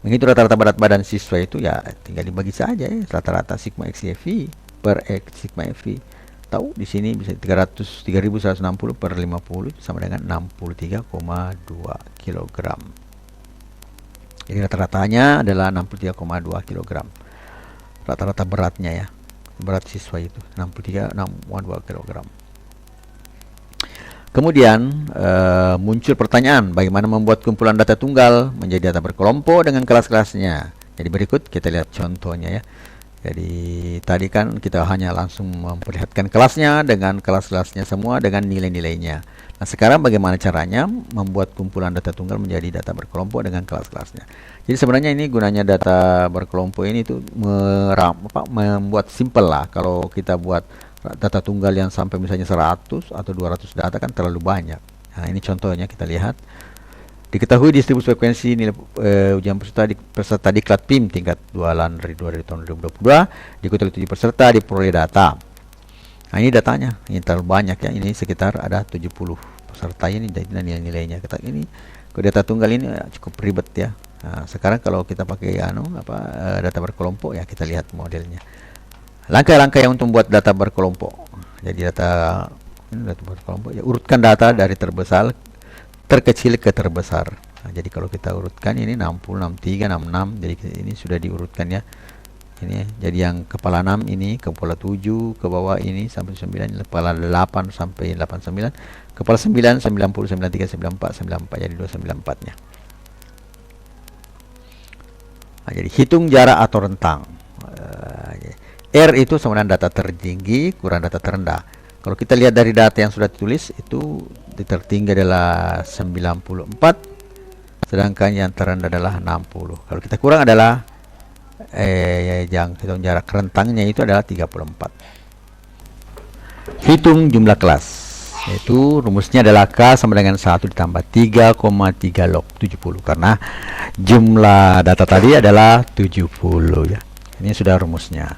menghitung rata-rata berat badan siswa itu ya tinggal dibagi saja ya, rata-rata sigma XCFV per X sigma FV. Tahu di sini bisa 3160 per 50 itu sama dengan 63,2 kg. Jadi rata-ratanya adalah 63,2 kg. Rata-rata beratnya ya. Berat siswa itu 63,2 kg. Kemudian muncul pertanyaan, bagaimana membuat kumpulan data tunggal menjadi data berkelompok dengan kelas-kelasnya. Jadi berikut kita lihat contohnya ya. Jadi tadi kan kita hanya langsung memperlihatkan kelasnya dengan kelas-kelasnya semua dengan nilai-nilainya. Nah sekarang bagaimana caranya membuat kumpulan data tunggal menjadi data berkelompok dengan kelas-kelasnya. Jadi sebenarnya ini gunanya data berkelompok ini itu membuat simple lah. Kalau kita buat data tunggal yang sampai misalnya 100 atau 200 data kan terlalu banyak. Nah ini contohnya kita lihat. Diketahui distribusi frekuensi nilai ujian peserta diklat PIM tingkat 2 LAN dari tahun 2022 diikuti oleh 7 peserta diperoleh data. Nah ini datanya, ini terlalu banyak ya, ini sekitar ada 70 peserta ini dan nilai-nilainya. Ini data tunggal ini cukup ribet ya. Nah, sekarang kalau kita pakai data berkelompok ya kita lihat modelnya. Langkah-langkah yang untuk membuat data berkelompok. Jadi data berkelompok ya, urutkan data dari terkecil ke terbesar. Nah, jadi kalau kita urutkan ini 60, 63, 66. Jadi ini sudah diurutkan ya. Ini jadi yang kepala 6 ini, kepala 7 ke bawah ini sampai 9, kepala 8 sampai 89, kepala 9 90, 93, 94, 94 jadi 294-nya. Nah, jadi hitung jarak atau rentang. R itu sama dengan data tertinggi kurang data terendah. Kalau kita lihat dari data yang sudah ditulis itu tertinggi adalah 94, sedangkan yang terendah adalah 60. Kalau kita kurang adalah yang hitung jarak rentangnya itu adalah 34. Hitung jumlah kelas, yaitu rumusnya adalah K sama dengan 1 ditambah 3,3 log 70 karena jumlah data tadi adalah 70 ya. Ini sudah rumusnya.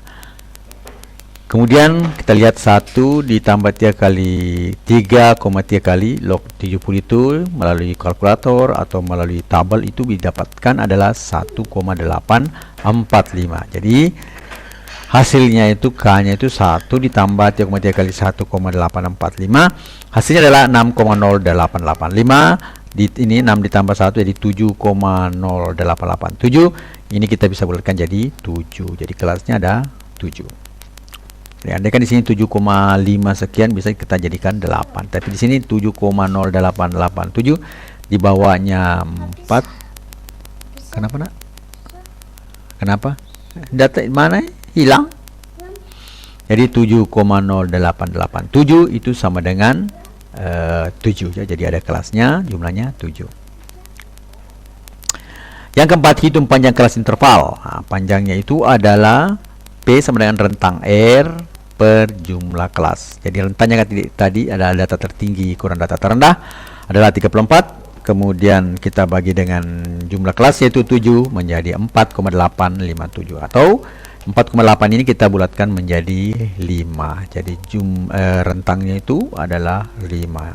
Kemudian kita lihat 1 ditambah 3 kali 3,3 kali log 70 itu melalui kalkulator atau melalui tabel itu didapatkan adalah 1,845. Jadi hasilnya itu K-nya itu 1 ditambah 3,3 kali 1,845. Hasilnya adalah 6,0885. Ini 6 ditambah 1 jadi 7,0887. Ini kita bisa bulatkan jadi 7. Jadi kelasnya ada 7. Ya, andai kan di sini 7,5 sekian bisa kita jadikan 8. Tapi di sini 7,0887 di bawahnya 4. Kenapa nak? Kenapa? Data mana hilang? Jadi 7,0887 itu sama dengan 7 ya. Jadi ada kelasnya, jumlahnya 7. Yang keempat, hitung panjang kelas interval. Nah, panjangnya itu adalah P sama dengan rentang R per jumlah kelas. Jadi rentangnya tadi adalah data tertinggi kurang data terendah adalah 34. Kemudian kita bagi dengan jumlah kelas yaitu 7 menjadi 4,857 atau 4,8 ini kita bulatkan menjadi 5. Jadi rentangnya itu adalah 5.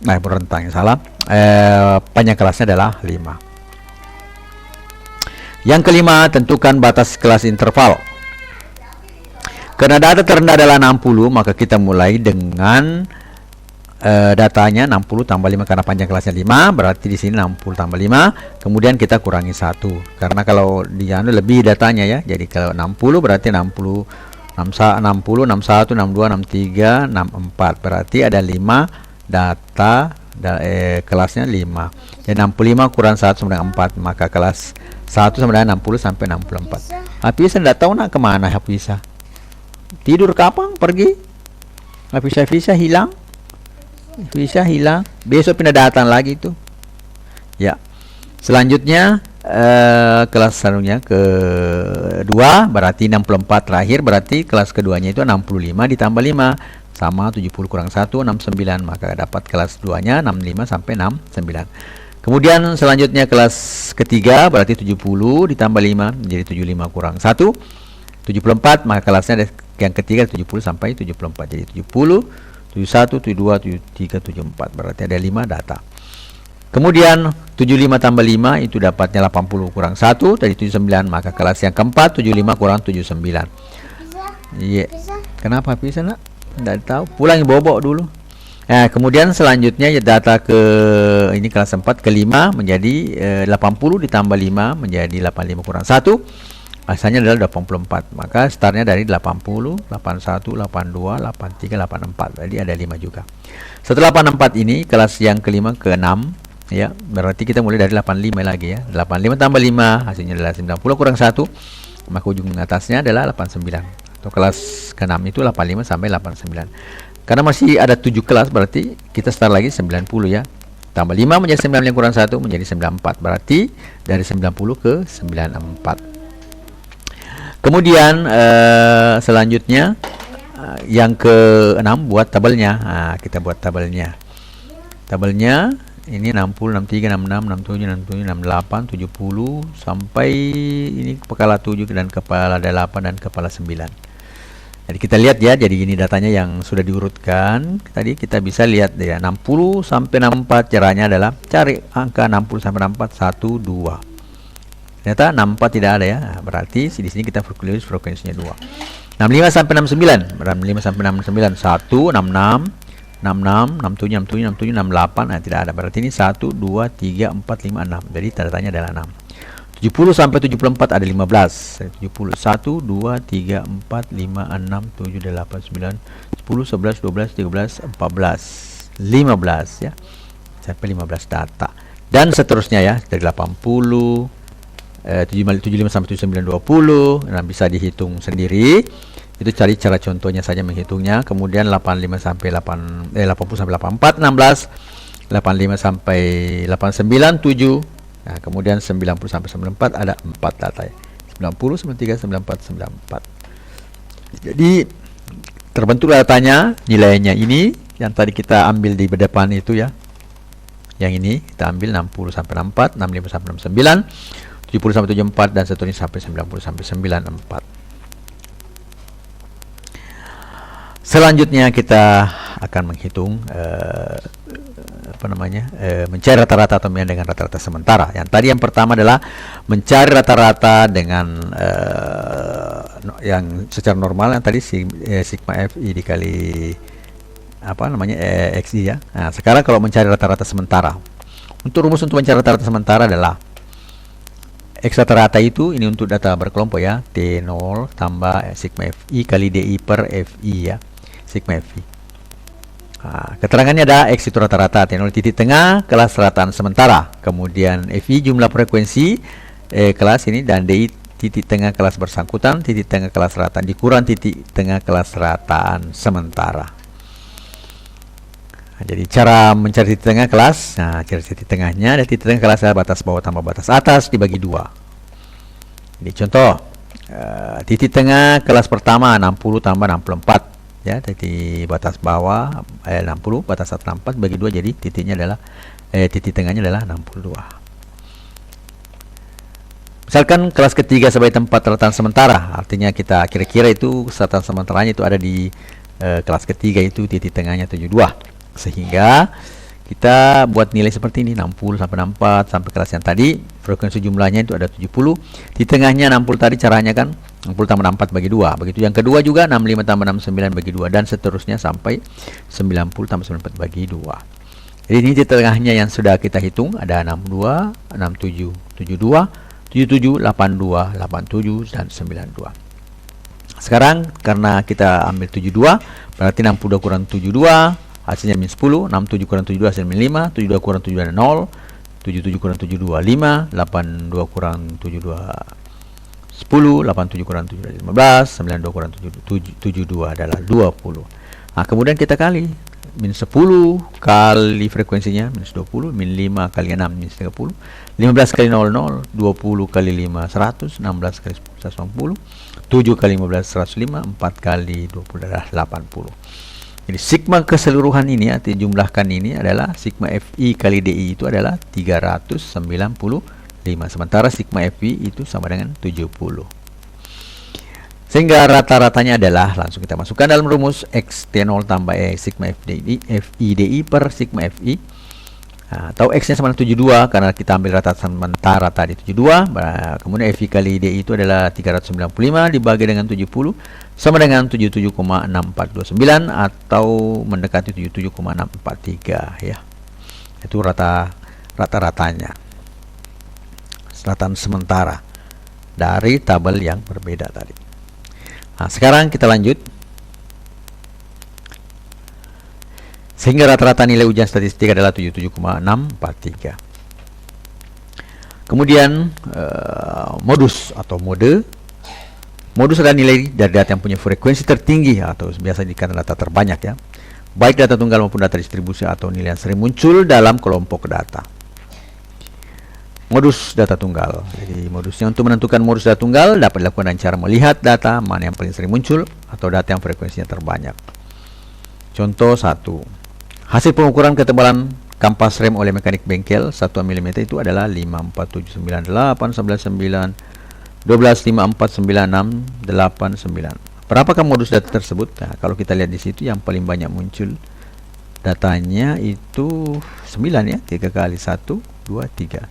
Nah, rentangnya salah. Panjang kelasnya adalah 5. Yang kelima, tentukan batas kelas interval. Karena data terendah adalah 60, maka kita mulai dengan datanya 60 tambah 5 karena panjang kelasnya 5, berarti di sini 60 tambah 5, kemudian kita kurangi 1. Karena kalau di lebih datanya ya. Jadi kalau 60 berarti 60 61, 62, 63, 64. Berarti ada 5 data kelasnya 5. Jadi 65 kurang 1 sama dengan 4, maka kelas 1 sama dengan 60 sampai 64. Hafizah tidak tahu nak kemana Hafizah. Tidur kapan pergi? Hafizah hilang. Hafizah hilang. Besok pindah datang lagi itu. Ya. Selanjutnya kelas selanjutnya kedua berarti 64 terakhir, berarti kelas keduanya itu 65 ditambah 5 sama 70 kurang 1 69, maka dapat kelas 2-nya 65 sampai 69. Kemudian selanjutnya kelas ketiga berarti 70 ditambah 5 menjadi 75 kurang 1 74, maka kelasnya ada yang ketiga 70 sampai 74. Jadi 70, 71, 72, 73, 74. Berarti ada 5 data. Kemudian 75 tambah 5 itu dapatnya 80 kurang 1 dari 79, maka kelas yang keempat 75 kurang 79. Iya. Kenapa bisa nak? Tidak tahu. Pulang bobok dulu. Nah, kemudian selanjutnya ya data ke ini kelas 4 ke 5 menjadi 80 ditambah 5 menjadi 85 kurang 1. Asalnya adalah 84. Maka startnya dari 80, 81, 82, 83, 84. Jadi ada 5 juga. Setelah 84 ini kelas yang kelima ke 6 ya. Berarti kita mulai dari 85 lagi ya. 85 tambah 5 hasilnya adalah 90 kurang 1. Maka ujung atasnya adalah 89. Atau kelas ke-6 itu 85 sampai 89. Karena masih ada 7 kelas berarti kita start lagi 90 ya. Tambah 5 menjadi 9 kurang 1 menjadi 94. Berarti dari 90 ke 94. Kemudian selanjutnya yang ke-6 buat tabelnya. Nah, kita buat tabelnya. Tabelnya ini 60, 63, 66, 67, 67, 68, 70 sampai ini kepala 7 dan kepala 8 dan kepala 9. Jadi kita lihat ya, jadi ini datanya yang sudah diurutkan. Tadi kita bisa lihat ya, 60 sampai 64 caranya adalah cari angka 60 sampai 64 1 2. Ternyata 64 tidak ada ya. Nah, berarti di sini kita tulis frekuensinya 2. 65 sampai 69. 65 sampai 69 1 66 66 67 67 67 68. Nah, tidak ada. Berarti ini 1 2 3 4 5 6. Jadi tanda-tanya adalah 6. 70 sampai 74 ada 15. 70 1 2 3 4 5 6 7 8 9 10 11 12 13 14 15 ya. Sampai 15 data. Dan seterusnya ya, dari 80 75 sampai 79 20. Nah, bisa dihitung sendiri. Itu cari cara contohnya saja menghitungnya. Kemudian 85 sampai 80 sampai 84 16. 85 sampai 89 7. Nah, kemudian 90 sampai 94 ada 4 data ya. 90 93 94 94. Jadi terbentuk datanya, nilainya ini yang tadi kita ambil di depan itu ya. Yang ini kita ambil 60 sampai 64, 65 sampai 69, 70 sampai 74 dan seterusnya sampai 90 sampai 94. Selanjutnya kita akan menghitung mencari rata-rata atau dengan rata-rata sementara. Yang tadi yang pertama adalah mencari rata-rata dengan yang secara normal yang tadi sigma fi dikali xi ya. Nah, sekarang kalau mencari rata-rata sementara. Untuk rumus untuk mencari rata-rata sementara adalah X rata-rata itu ini untuk data berkelompok ya, T0 tambah sigma fi kali di per fi ya, sigma fi. Nah, keterangannya ada X itu rata-rata, T0 titik tengah kelas rataan sementara, kemudian fi jumlah frekuensi kelas ini, dan di titik tengah kelas bersangkutan, titik tengah kelas rataan dikurang titik tengah kelas rataan sementara. Nah, jadi cara mencari titik tengah kelas, nah cari titik tengahnya, ada titik tengah kelas batas bawah tambah batas atas dibagi 2. Jadi contoh, titik tengah kelas pertama 60 tambah 64 ya, titik batas bawah 60, batas atas 64 bagi 2, jadi titiknya adalah titik tengahnya adalah 62. Misalkan kelas ketiga sebagai tempat rataan sementara, artinya kita kira-kira itu rataan sementaranya itu ada di kelas ketiga, itu titik tengahnya 72. Sehingga kita buat nilai seperti ini, 60 sampai 64 sampai kelas yang tadi, frekuensi jumlahnya itu ada 70. Di tengahnya 60 tadi caranya kan 60 tambah 64 bagi 2. Begitu yang kedua juga 65 tambah 69 bagi 2 dan seterusnya sampai 90 tambah 94 bagi 2. Jadi ini di tengahnya yang sudah kita hitung ada 62, 67, 72, 77, 82, 87 dan 92. Sekarang karena kita ambil 72, berarti 62 kurang 72 hasilnya min 10, 67 kurang 72 hasilnya min 5, 72 kurang 72 ada 0, 77 kurang 72 5, 82 kurang 72 10, 87 kurang 72 15, 92 kurang 72 adalah 20. Nah, kemudian kita kali min 10 kali frekuensinya minus 20, min 5 kali 6 minus 30, 15 kali 0 0, 20 kali 5 100, 16 kali 10 190, 7 kali 15 105, 4 kali 20 adalah 80. Jadi sigma keseluruhan ini arti jumlahkan ini adalah sigma fi kali di itu adalah 395. Sementara sigma fi itu sama dengan 70. Sehingga rata-ratanya adalah, langsung kita masukkan dalam rumus X T0 tambah E sigma FIDI per sigma FI. Nah, atau X nya sama dengan 72 karena kita ambil rata sementara tadi 72. Kemudian FI kali DI itu adalah 395 dibagi dengan 70 sama dengan 77,6429 atau mendekati 77,643 ya. Itu rata-ratanya. Rata sementara dari tabel yang berbeda tadi. Nah, sekarang kita lanjut. Sehingga rata-rata nilai ujian statistik adalah 77,643. Kemudian modus atau mode. Modus adalah nilai dari data yang punya frekuensi tertinggi atau biasa dikatakan data terbanyak ya. Baik data tunggal maupun data distribusi atau nilai yang sering muncul dalam kelompok data. Modus data tunggal. Jadi modusnya untuk menentukan modus data tunggal dapat dilakukan dengan cara melihat data mana yang paling sering muncul atau data yang frekuensinya terbanyak. Contoh 1. Hasil pengukuran ketebalan kampas rem oleh mekanik bengkel 1 mm itu adalah 5479899 12549689. Berapakah modus data tersebut? Nah, kalau kita lihat di situ yang paling banyak muncul datanya itu 9 ya, 3 kali 1 2 3.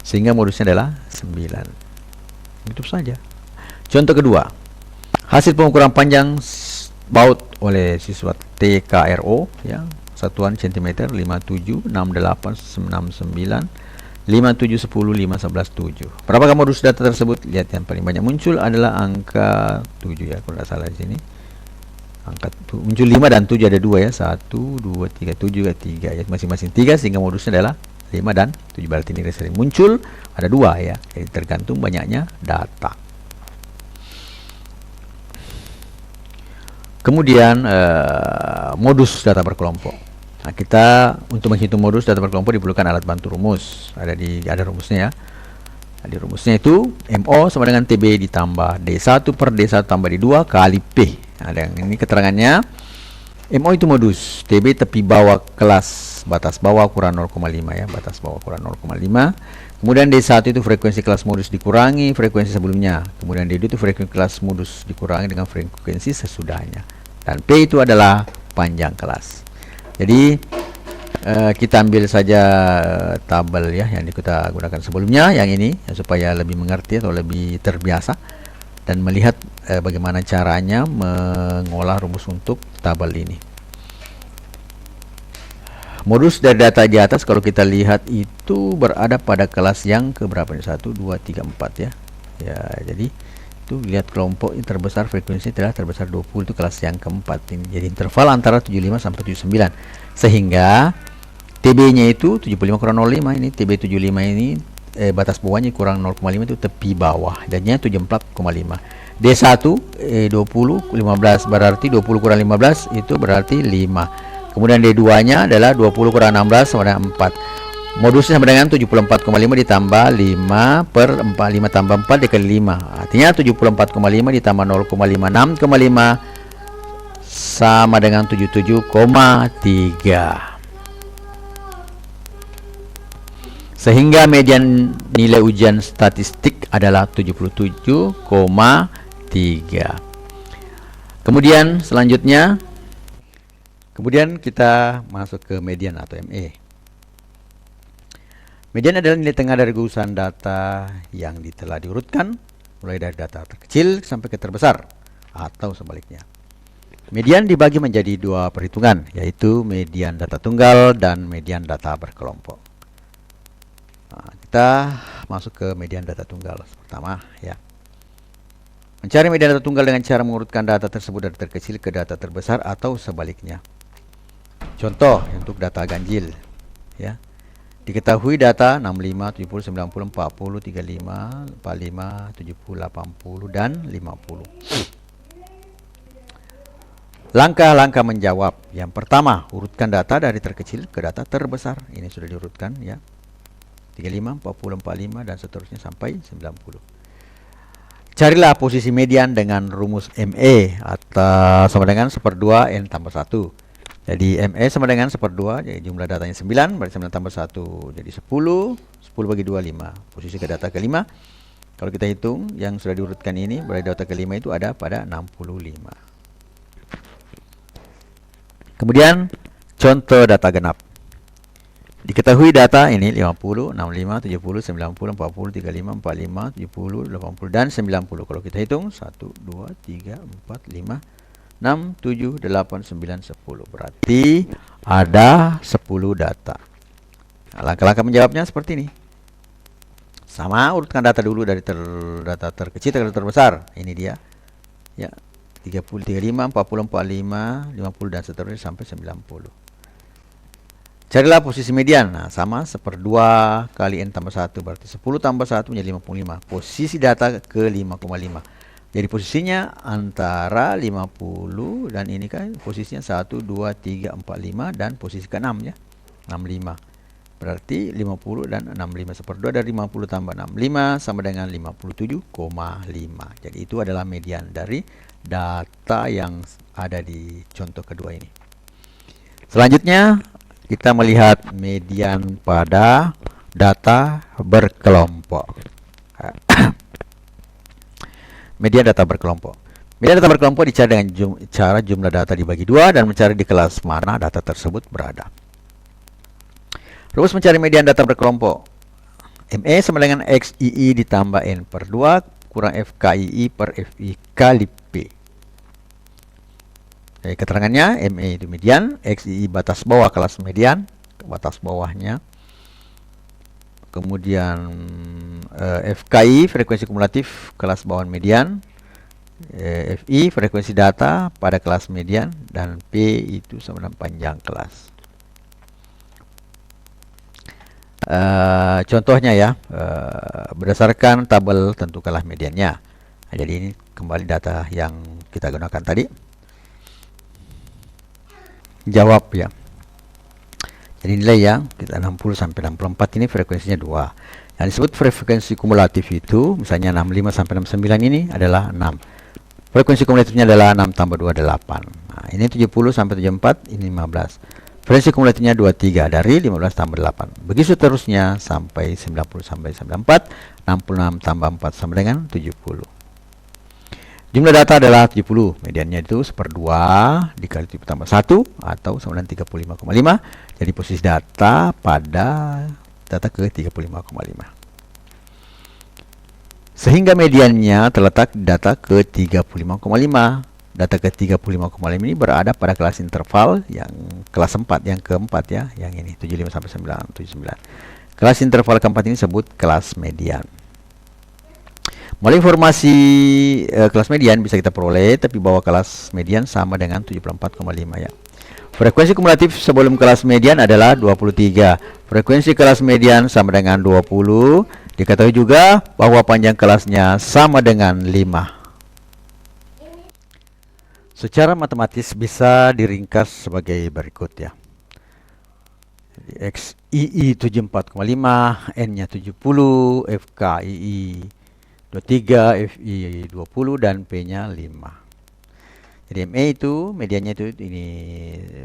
Sehingga modusnya adalah 9. Itu saja. Contoh kedua. Hasil pengukuran panjang baut oleh siswa TKRO ya, satuan cm 5768999 5710 5117. Berapakah modus data tersebut? Lihat yang paling banyak muncul adalah angka 7 ya, kalau tidak salah di sini. Angka muncul 5 dan 7 ada 2 ya. 1 2 3 7 juga 3 ya, masing-masing 3 sehingga modusnya adalah 5 dan 7. Berarti nilai sering muncul ada 2 ya. Jadi tergantung banyaknya data. Kemudian modus data berkelompok. Nah, kita untuk menghitung modus data berkelompok diperlukan alat bantu rumus. Ada rumusnya ya. Nah, di rumusnya itu MO sama dengan TB ditambah D1 per D1 tambah D2 kali P. Ada yang ini keterangannya. MO itu modus, TB tepi bawah kelas, batas bawah kurang 0,5 ya, batas bawah kurang 0,5. Kemudian D1 itu frekuensi kelas modus dikurangi frekuensi sebelumnya. Kemudian D2 itu frekuensi kelas modus dikurangi dengan frekuensi sesudahnya. Dan P itu adalah panjang kelas. Jadi kita ambil saja tabel ya yang kita gunakan sebelumnya, yang ini ya, supaya lebih mengerti atau lebih terbiasa dan melihat bagaimana caranya mengolah rumus untuk tabel ini. Modus dari data di atas kalau kita lihat itu berada pada kelas yang keberapa nih? 1 2 3 4 ya. Ya, jadi itu lihat kelompok yang terbesar frekuensi adalah terbesar 20, itu kelas yang keempat ini. Jadi interval antara 75 sampai 79. Sehingga TB-nya itu 75 kurang 05 ini, TB 75 ini batas bawahnya kurang 0,5 itu tepi bawah. Dannya 74,5. D1 20 15 berarti 20 kurang 15 itu berarti 5. Kemudian D2-nya adalah 20 kurang 16 sama dengan 4. Modusnya sama dengan 74,5 ditambah 5 per 4, 5 tambah 4 dikali 5. Artinya 74,5 ditambah 0,56,5 sama dengan 77,3. Sehingga median nilai ujian statistik adalah 77,3. Kemudian selanjutnya, kita masuk ke median atau ME. Median adalah nilai tengah dari gugusan data yang telah diurutkan mulai dari data terkecil sampai ke terbesar atau sebaliknya. Median dibagi menjadi 2 perhitungan, yaitu median data tunggal dan median data berkelompok. Nah, kita masuk ke median data tunggal pertama ya. Mencari median data tunggal dengan cara mengurutkan data tersebut dari terkecil ke data terbesar atau sebaliknya. Contoh untuk data ganjil ya. Diketahui data 65, 70, 90, 40, 35, 45, 70, 80 dan 50. Langkah-langkah menjawab. Yang pertama, urutkan data dari terkecil ke data terbesar. Ini sudah diurutkan ya. 35, 40, 45 dan seterusnya sampai 90. Carilah posisi median dengan rumus ME atau sama dengan 1/2 N tambah 1. Jadi ME sama dengan 1/2, jadi jumlah datanya 9, berarti 9 tambah 1 jadi 10, 10 bagi 2 5. Posisi ke data ke-5. Kalau kita hitung yang sudah diurutkan ini berada data kelima itu ada pada 65. Kemudian contoh data genap. Diketahui data ini 50, 65, 70, 90, 40, 35, 45, 70, 80 dan 90. Kalau kita hitung 1 2 3 4 5 6 7 8 9 10. Berarti ada 10 data. Nah, langkah-langkah menjawabnya seperti ini. Sama, urutkan data dulu dari data terkecil ke terbesar. Ini dia. Ya, 30, 35, 40, 45, 50 dan seterusnya sampai 90. Carilah posisi median. Nah, sama 1/2 kali n tambah 1 berarti 10 tambah 1 menjadi 55. Posisi data ke 5,5. Jadi posisinya antara 50 dan ini kan posisinya 1 2 3 4 5 dan posisi ke-6 ya. 65. Berarti 50 dan 65. 1/2 dari 50 tambah 65 sama dengan 57,5. Jadi itu adalah median dari data yang ada di contoh kedua ini. Selanjutnya kita melihat median pada data berkelompok. Median data berkelompok. Median data berkelompok dicari dengan cara jumlah data dibagi 2 dan mencari di kelas mana data tersebut berada. Rumus mencari median data berkelompok. ME sama dengan XII ditambah N/2 kurang FKII per FI kali P. Jadi keterangannya ME itu median, XII batas bawah kelas median, batas bawahnya. Kemudian FKI frekuensi kumulatif kelas bawah median, FI frekuensi data pada kelas median, dan P itu sama dengan panjang kelas. Contohnya ya, berdasarkan tabel tentukanlah mediannya. Nah, jadi ini kembali data yang kita gunakan tadi. Jawab ya. Jadi nilai ya, kita 60 sampai 64 ini frekuensinya 2. Yang disebut frekuensi kumulatif itu, misalnya 65 sampai 69 ini adalah 6. Frekuensi kumulatifnya adalah 6 tambah 2 8. Nah, ini 70 sampai 74, ini 15. Frekuensi kumulatifnya 23 dari 15 tambah 8. Begitu seterusnya sampai 90 sampai 94, 66 tambah 4 sama dengan 70. Jumlah data adalah 70. Mediannya itu 1/2 dikali 70 tambah 1 atau sama dengan 35,5. Jadi posisi data pada data ke 35,5. Sehingga mediannya terletak di data ke 35,5. Data ke 35,5 ini berada pada kelas interval yang kelas 4, yang keempat ya, yang ini 75 sampai 79. Kelas interval keempat ini disebut kelas median. Melalui informasi kelas median bisa kita peroleh, tapi bahwa kelas median sama dengan 74,5 ya. Frekuensi kumulatif sebelum kelas median adalah 23. Frekuensi kelas median sama dengan 20. Diketahui juga bahwa panjang kelasnya sama dengan 5. Secara matematis bisa diringkas sebagai berikut ya. XII 74,5, N-nya 70, FKII 23, FI 20 dan P-nya 5. Jadi ME itu mediannya itu ini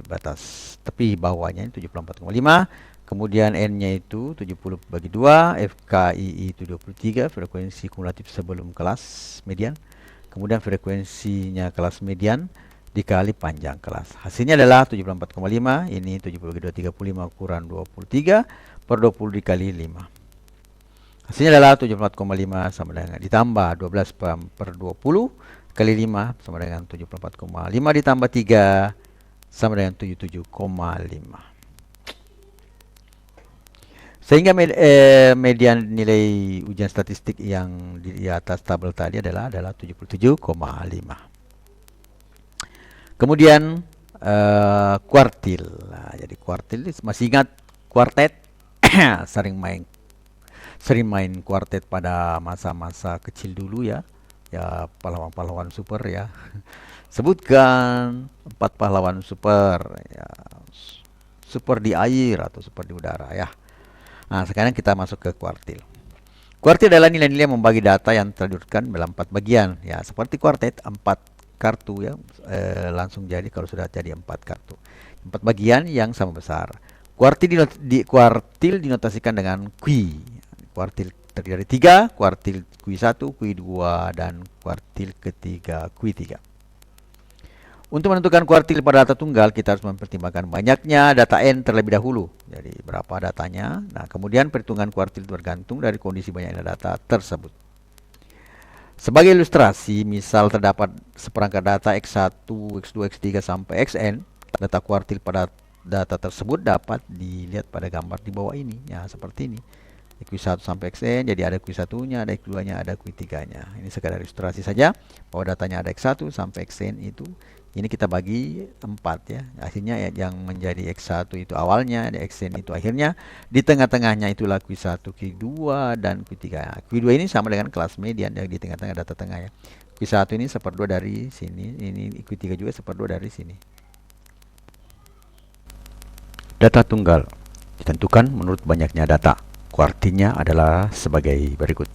batas tepi bawahnya 74,5. Kemudian N-nya itu 70 bagi 2, FKII itu 23, frekuensi kumulatif sebelum kelas median. Kemudian frekuensinya kelas median dikali panjang kelas. Hasilnya adalah 74,5. Ini 70 bagi 2, 35 kurang 23 per 20 dikali 5. Hasilnya adalah 74,5 sama dengan ditambah 12 per 20 kali 5 sama dengan 74,5 ditambah 3 sama dengan 77,5. Sehingga median nilai ujian statistik yang di atas tabel tadi adalah 77,5. Kemudian kuartil. Nah, jadi kuartil masih ingat kuartet? sering main kuartet pada masa-masa kecil dulu ya. Ya, pahlawan-pahlawan super ya. Sebutkan 4 pahlawan super ya. Super di air atau super di udara ya. Nah, sekarang kita masuk ke kuartil. Kuartil adalah nilai-nilai membagi data yang terdudukkan dalam 4 bagian. Ya, seperti kuartet 4 kartu ya, langsung jadi kalau sudah jadi 4 kartu. 4 bagian yang sama besar. Kuartil dinotasikan dengan Q. Kuartil terdiri dari 3, kuartil Q1, Q2, dan kuartil ketiga Q3. Untuk menentukan kuartil pada data tunggal, kita harus mempertimbangkan banyaknya data N terlebih dahulu. Jadi, berapa datanya. Nah, kemudian perhitungan kuartil tergantung dari kondisi banyaknya data tersebut. Sebagai ilustrasi, misal terdapat seperangkat data X1, X2, X3 sampai Xn, data kuartil pada data tersebut dapat dilihat pada gambar di bawah ini. Ya, seperti ini. Q1 sampai Xn, jadi ada Q1-nya, ada Q2-nya, ada Q3-nya. Ini sekadar ilustrasi saja bahwa datanya ada X1 sampai Xn itu. Ini kita bagi 4 ya. Akhirnya yang menjadi X1 itu awalnya, Xn itu akhirnya. Di tengah-tengahnya itulah Q1, Q2, dan Q3. Q2 ini sama dengan kelas median yang di tengah-tengah data tengah ya. Q1 ini 1/2 dari sini, ini Q3 juga 1/2 dari sini. Data tunggal ditentukan menurut banyaknya data. Kuartilnya adalah sebagai berikut.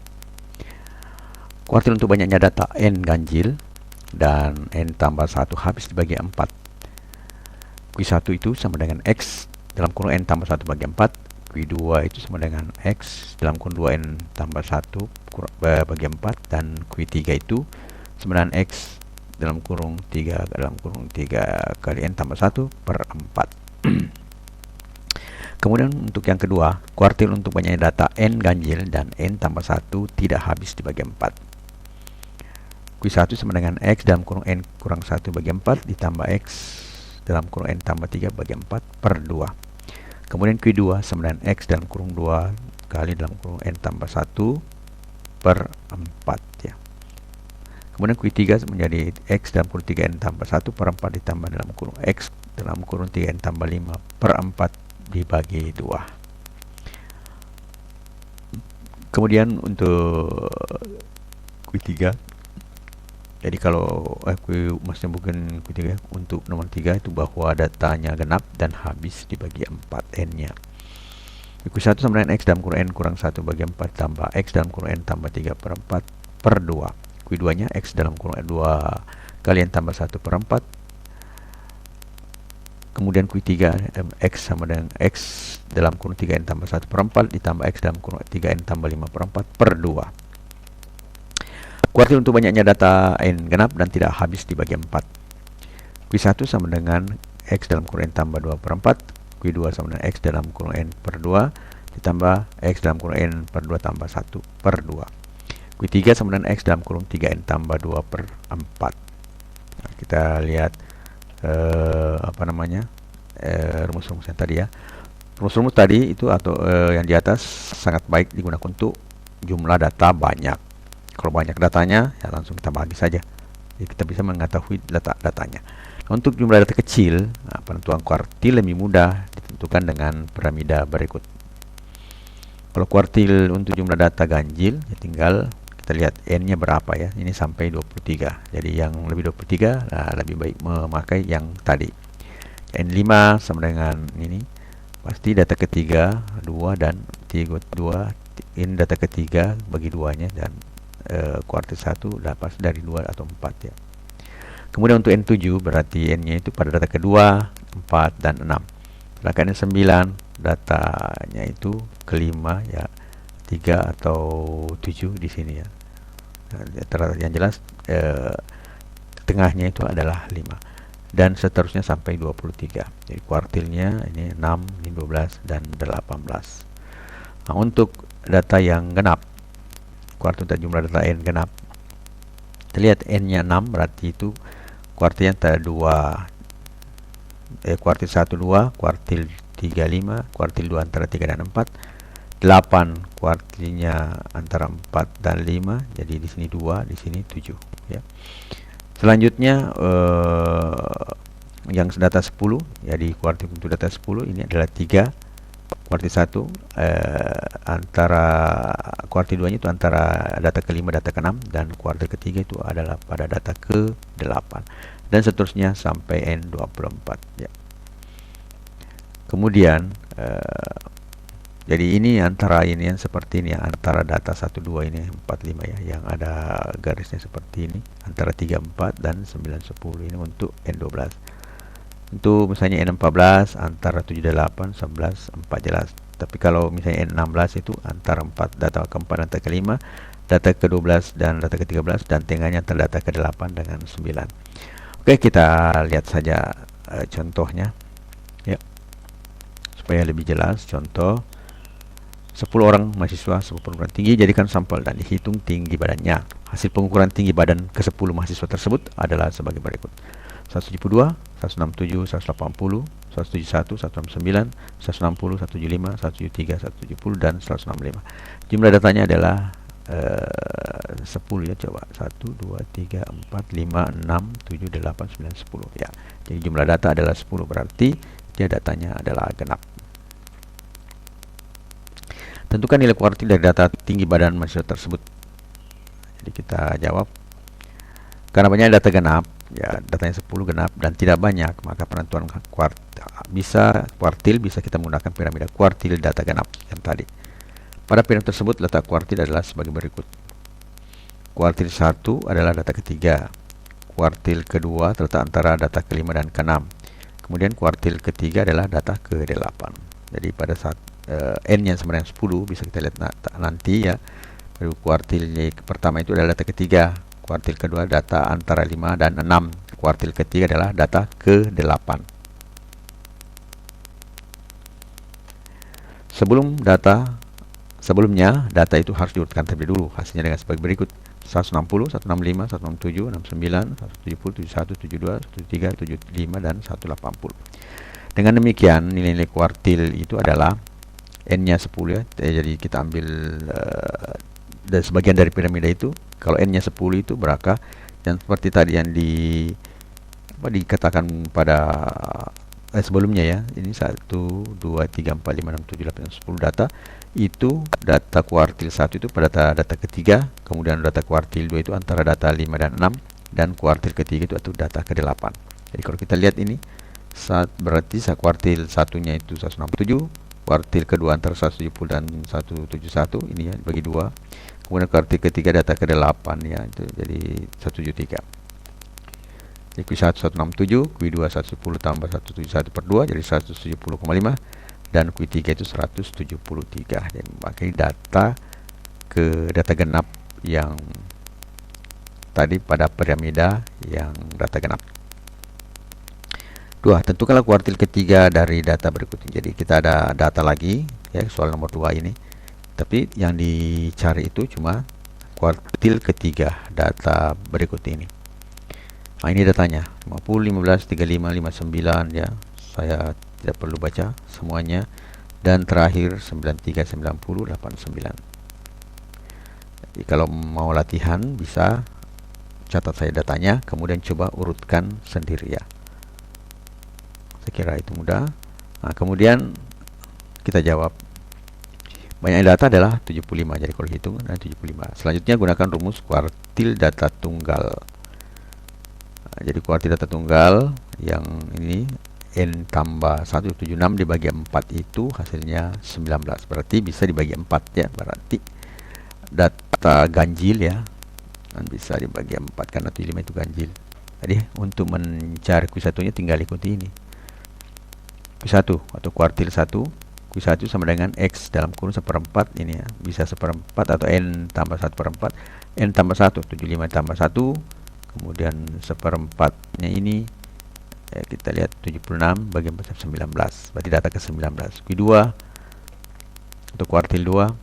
Kuartil untuk banyaknya data N ganjil dan N tambah 1 habis dibagi 4. Q1 itu sama dengan X dalam kurung N tambah 1 bagi 4. Q2 itu sama dengan X dalam kurung 2N tambah 1 bagi 4. Dan Q3 itu sama dengan X dalam kurung 3 kali N tambah 1 per 4. Kemudian untuk yang kedua, kuartil untuk banyaknya data N ganjil dan N tambah 1 tidak habis dibagi 4. Q1 sama dengan X dalam kurung N kurang 1 bagi 4 ditambah X dalam kurung N tambah 3 bagi 4 per 2. Kemudian Q2 sama dengan X dalam kurung 2 kali dalam kurung N tambah 1 per 4 ya. Kemudian Q3 menjadi X dalam kurung 3N tambah 1 per 4 ditambah dalam kurung X dalam kurung 3N tambah 5 per 4 dibagi 2. Kemudian untuk Q3, jadi kalau maksudnya bukan Q3, untuk nomor 3 itu bahwa datanya genap dan habis dibagi 4 N-nya. Q1 sama dengan X dalam kurung N kurang 1 bagi 4 tambah X dalam kurung N tambah 3 per 4 per 2. Q2-nya X dalam kurung N 2 kali N tambah 1 per 4. Kemudian Q3 X sama dengan X dalam kurung 3N tambah 1 per 4 ditambah X dalam kurung 3N tambah 5 per 4 per 2. Kuartil untuk banyaknya data N genap dan tidak habis dibagi 4. Q1 sama dengan X dalam kurung N tambah 2 per 4. Q2 sama dengan X dalam kurung N per 2 ditambah X dalam kurung N per 2 tambah 1 per 2. Q3 sama dengan X dalam kurung 3N tambah 2 per 4. Nah, kita lihat rumus-rumus yang tadi ya. Rumus-rumus tadi itu atau yang di atas sangat baik digunakan untuk jumlah data banyak. Kalau banyak datanya ya langsung kita bagi saja. Jadi kita bisa mengetahui datanya. Untuk jumlah data kecil, penentuan kuartil lebih mudah ditentukan dengan piramida berikut. Kalau kuartil untuk jumlah data ganjil, ya tinggal kita lihat N-nya berapa ya. Ini sampai 23. Jadi yang lebih 23 lebih baik memakai yang tadi. N5 sama dengan ini. Pasti data ketiga 2 dan 2. Ini data ketiga bagi 2-nya dan kuartil 1 dapat dari 2 atau 4 ya. Kemudian untuk N7 berarti N-nya itu pada data kedua 4 dan 6. Sedangkan N9 datanya itu kelima ya 3 atau 7 di sini ya. Yang jelas tengahnya itu adalah 5 dan seterusnya sampai 23. Jadi kuartilnya ini 6, ini 12 dan 18. Nah, untuk data yang genap, kuartil dan jumlah data N genap, kita lihat N-nya 6 berarti itu kuartilnya antara 2 kuartil 1 2, kuartil 3 5, kuartil 2 antara 3 dan 4. 8 kuartilnya antara 4 dan 5, jadi di sini 2, di sini 7 ya. Selanjutnya yang data 10 ya, di kuartil untuk data 10 ini adalah 3 kuartil 1 antara kuartil 2 nya itu antara data kelima data ke-6 dan kuartil ketiga itu adalah pada data ke-8 dan seterusnya sampai N24 ya. Kemudian jadi ini antara ini yang seperti ini ya, antara data 1 2 ini 4 5 ya, yang ada garisnya seperti ini antara 3 4 dan 9 10 ini untuk N12. Untuk misalnya N14 antara 7 8 11 4 jelas Tapi kalau misalnya N16 itu antara 4, data ke-4 dan data ke-5, data ke-12 dan data ke-13, dan tengahnya antara data ke-8 dengan 9. Oke, kita lihat saja contohnya ya, supaya lebih jelas. Contoh, 10 orang mahasiswa 10 perguruan tinggi jadikan sampel dan dihitung tinggi badannya. Hasil pengukuran tinggi badan ke-10 mahasiswa tersebut adalah sebagai berikut: 172, 167, 180, 171, 169, 160, 175, 173, 170, dan 165. Jumlah datanya adalah 10 ya, coba 1, 2, 3, 4, 5, 6, 7, 8, 9, 10 ya. Jadi jumlah data adalah 10, berarti dia datanya adalah genap. Tentukan nilai kuartil dari data tinggi badan mahasiswa tersebut. Jadi kita jawab, karena banyak data genap ya, datanya 10 genap dan tidak banyak, maka penentuan kuartil bisa kita menggunakan piramida kuartil data genap yang tadi. Pada piramida tersebut letak kuartil adalah sebagai berikut: kuartil 1 adalah data ketiga, kuartil kedua terletak antara data ke-5 dan ke-6, kemudian kuartil ketiga adalah data ke-8. Jadi pada saat n-nya sama dengan 10 bisa kita lihat nanti ya. Kuartil pertama itu adalah data ketiga, kuartil kedua data antara 5 dan 6, kuartil ketiga adalah data ke-8. Sebelumnya data itu harus diurutkan terlebih dulu. Hasilnya dengan sebagai berikut: 160, 165, 167, 69, 170, 71, 72, 73, 75, dan 180. Dengan demikian nilai-nilai kuartil itu adalah n-nya 10 ya. Jadi kita ambil dan sebagian dari piramida itu. Kalau n-nya 10 itu berapa? Yang seperti tadi yang dikatakan pada sebelumnya ya. Ini 1, 2, 3, 4, 5, 6, 7, 8, 10 data. Itu data kuartil 1 itu pada data ketiga, kemudian data kuartil 2 itu antara data 5 dan 6, dan kuartil ketiga itu atau data ke-8. Jadi kalau kita lihat ini, berarti kuartil satunya itu 167, kuartil kedua antara 170 dan 171, ini ya bagi 2. Kemudian kuartil ketiga data ke-8 ya, itu jadi 173. Jadi Q1 167, Q2 110 tambah 171 per 2 jadi 170,5, dan Q3 itu 173. Jadi memakai data genap yang tadi pada piramida yang data genap. 2. Tentukanlah kuartil ketiga dari data berikut ini. Jadi kita ada data lagi ya, soal nomor 2 ini. Tapi yang dicari itu cuma kuartil ketiga data berikut ini. Nah, ini datanya 50, 15, 35, 59 ya. Saya tidak perlu baca semuanya, dan terakhir 93, 90, 89. Jadi kalau mau latihan bisa catat saya datanya, kemudian coba urutkan sendiri ya. Saya kira itu mudah. Nah, kemudian kita jawab. Banyak data adalah 75, jadi kalau hitung ada 75. Selanjutnya gunakan rumus kuartil data tunggal. Nah, jadi kuartil data tunggal yang ini n tambah 176 dibagi 4 itu hasilnya 19. Berarti bisa dibagi 4 ya, berarti data ganjil ya, dan bisa dibagi 4 karena 75 itu ganjil. Jadi untuk mencari Q1 nya tinggal ikuti ini. Q1 atau kuartil 1, Q1 sama dengan X dalam kurung 1/4 ini ya, bisa 1/4 atau N tambah 1/4, N tambah 1, 75 tambah 1, kemudian 1/4 nya ini ya, kita lihat 76 bagi 4 19, berarti data ke 19. Q2 atau kuartil 2,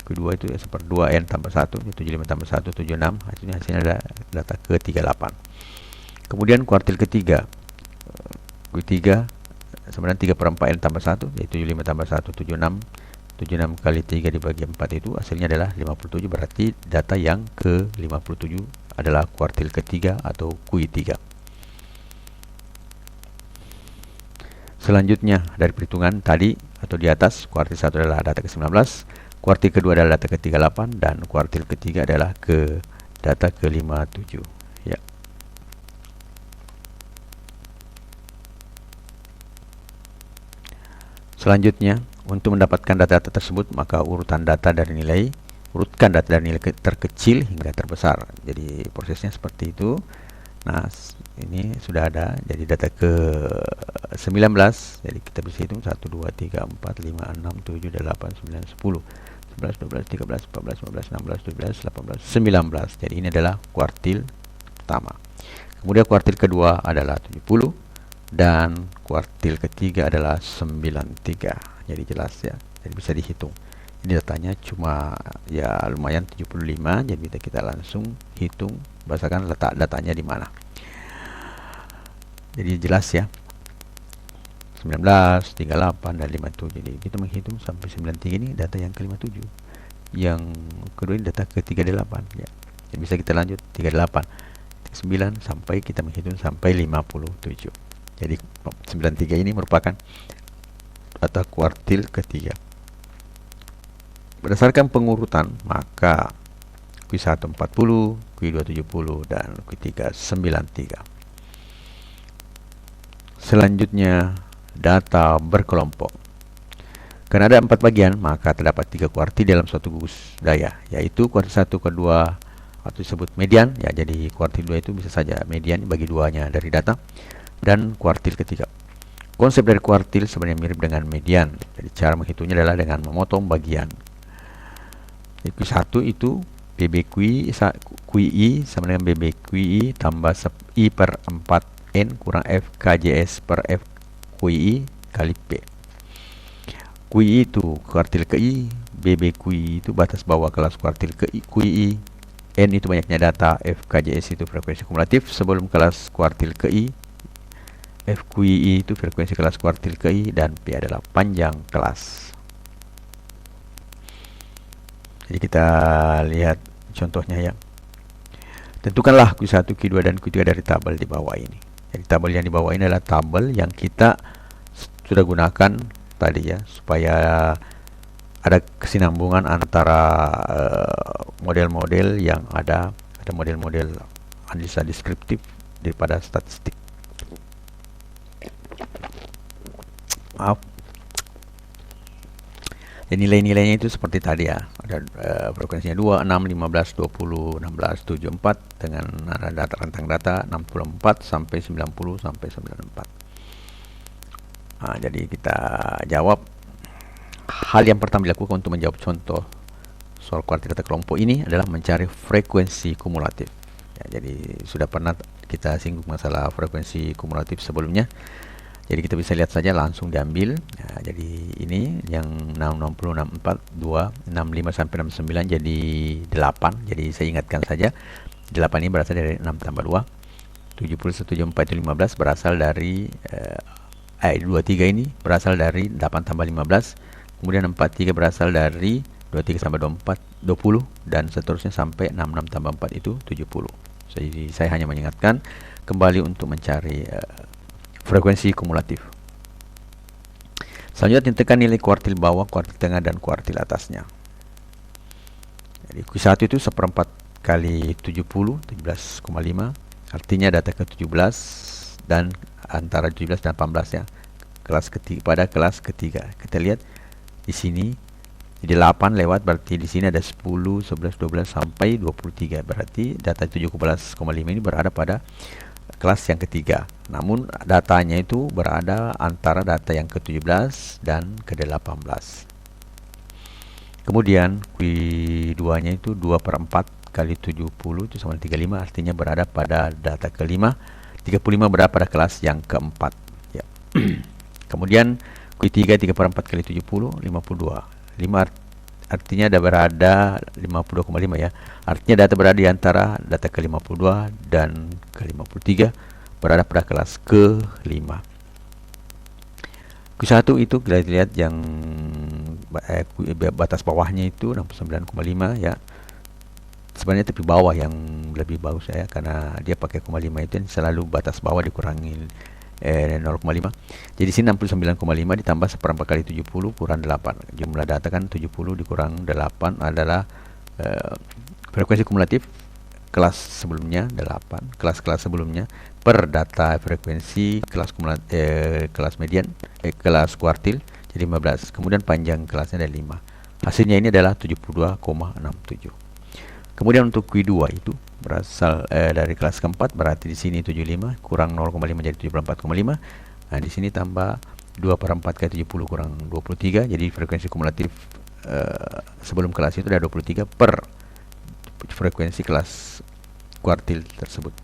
Q2 itu ya 1/2 N tambah 1, 75 tambah 1, 76, hasilnya ada data ke 38. Kemudian kuartil ketiga, Q3 sebenarnya 3/4 N tambah 1, yaitu 75 tambah 1, 76. 76 kali 3 dibagi 4 itu hasilnya adalah 57, berarti data yang ke 57 adalah kuartil ketiga atau Q3. Selanjutnya dari perhitungan tadi atau di atas, kuartil 1 adalah data ke-19, kuartil kedua adalah data ke-38, dan kuartil ketiga adalah data ke-57 ya. Selanjutnya, untuk mendapatkan data-data tersebut, maka urutkan data dari nilai terkecil hingga terbesar. Jadi prosesnya seperti itu. Nah, ini sudah ada. Jadi data ke 19. Jadi kita bisa hitung 1, 2, 3, 4, 5, 6, 7, 8, 9, 10, 11, 12, 13, 14, 15, 16, 17, 18, 19. Jadi ini adalah kuartil pertama. Kemudian kuartil kedua adalah 70 dan kuartil ketiga adalah 93. Jadi jelas ya. Jadi bisa dihitung. Ini datanya cuma ya lumayan 75, jadi kita langsung hitung berdasarkan letak datanya di mana. Jadi jelas ya. 19, 38 dan 57. Jadi kita menghitung sampai 93 ini data yang ke-57. Yang kedua ini data ke-38 ya. Jadi bisa kita lanjut 38, 9 sampai kita menghitung sampai 57. Jadi 93 ini merupakan data kuartil ketiga. Berdasarkan pengurutan, maka Q1 40, Q2 70 dan Q3 93. Selanjutnya data berkelompok. Karena ada 4 bagian, maka terdapat 3 kuartil dalam suatu gugus daya, yaitu kuartil 1, kedua atau disebut median ya. Jadi kuartil 2 itu bisa saja median bagi duanya dari data, dan kuartil ketiga. Konsep dari kuartil sebenarnya mirip dengan median. Jadi cara menghitungnya adalah dengan memotong bagian. Q1 itu BB QI sama dengan BB QI tambah I per 4N kurang F KJS per F QI kali P. QI itu kuartil ke I, BB QI itu batas bawah kelas kuartil ke QI, N itu banyaknya data, F KJS itu frekuensi kumulatif sebelum kelas kuartil ke I, F QI itu frekuensi kelas kuartil ke I, dan P adalah panjang kelas. Jadi kita lihat contohnya ya. Tentukanlah Q1, Q2 dan Q3 dari tabel di bawah ini. Jadi tabel yang di bawah ini adalah tabel yang kita sudah gunakan tadi ya, supaya ada kesinambungan antara model-model yang ada model-model analisa deskriptif daripada statistik. Maaf. Dan nilai-nilainya itu seperti tadi ya. Ada frekuensinya 2, 6, 15, 20, 16, 74 dengan data rentang data 64 sampai 90 sampai 94. Nah, jadi kita jawab. Hal yang pertama dilakukan untuk menjawab contoh soal kuartil data kelompok ini adalah mencari frekuensi kumulatif. Ya, jadi sudah pernah kita singgung masalah frekuensi kumulatif sebelumnya. Jadi kita bisa lihat saja langsung diambil. Nah, jadi ini yang 660, 64, 2, 65 sampai 69 jadi 8. Jadi saya ingatkan saja 8 ini berasal dari 6 tambah 2. 71, 74 itu 15 berasal dari 23 ini berasal dari 8 tambah 15. Kemudian 43 berasal dari 23 sampai 24 20 dan seterusnya sampai 66 tambah 4 itu 70. Jadi saya hanya mengingatkan kembali untuk mencari frekuensi kumulatif. Selanjutnya tentukan nilai kuartil bawah, kuartil tengah, dan kuartil atasnya. Jadi Q1 itu 1/4 kali 70, 17,5. Artinya data ke 17 dan antara 17 dan 18 ya. Kelas ketiga, pada kelas ketiga. Kita lihat di sini jadi 8 lewat, berarti di sini ada 10, 11, 12 sampai 23. Berarti data 17,5 ini berada pada kelas yang ketiga. Namun datanya itu berada antara data yang ke-17 dan ke-18. Kemudian Q2 nya itu 2/4 kali 70 itu sama 35, artinya berada pada data ke-5. 35 berada pada kelas yang keempat ya. Kemudian Q3 3/4 kali 70 52. 5 artinya ada berada 52,5 ya. Artinya data berada di antara data ke-52 dan ke-53, berada pada kelas ke-5. Q1 itu kita lihat yang batas bawahnya itu 69,5 ya. Sebenarnya tepi bawah yang lebih bagus ya, karena dia pakai 0,5 itu selalu batas bawah dikurangi 0,5. Jadi sini 69,5 ditambah 1/4 kali 70 kurang 8. Jumlah data kan 70 dikurang 8 adalah frekuensi kumulatif kelas sebelumnya 8, kelas-kelas sebelumnya per data frekuensi kelas kelas median, kelas kuartil jadi 15. Kemudian panjang kelasnya ada 5. Hasilnya ini adalah 72,67. Kemudian untuk Q2 itu berasal dari kelas keempat, berarti di sini 75 kurang 0,5 jadi 74,5. Nah, di sini tambah 2/4 kali 70 kurang 23, jadi frekuensi kumulatif sebelum kelas itu ada 23 per frekuensi kelas kuartil tersebut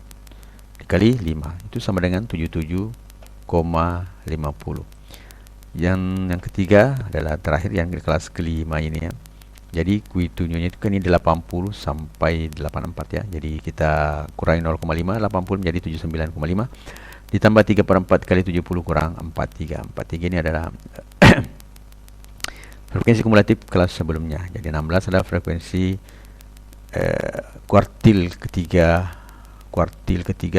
dikali 5, itu sama dengan 77,50. Yang ketiga adalah terakhir yang di kelas kelima ini ya. Jadi Q2-nya itu kan ini 80 sampai 84 ya. Jadi kita kurangi 0,5, 80 menjadi 79,5. Ditambah 3/4 kali 70 kurang 43. 43 ini adalah frekuensi kumulatif kelas sebelumnya. Jadi 16 adalah frekuensi kuartil ketiga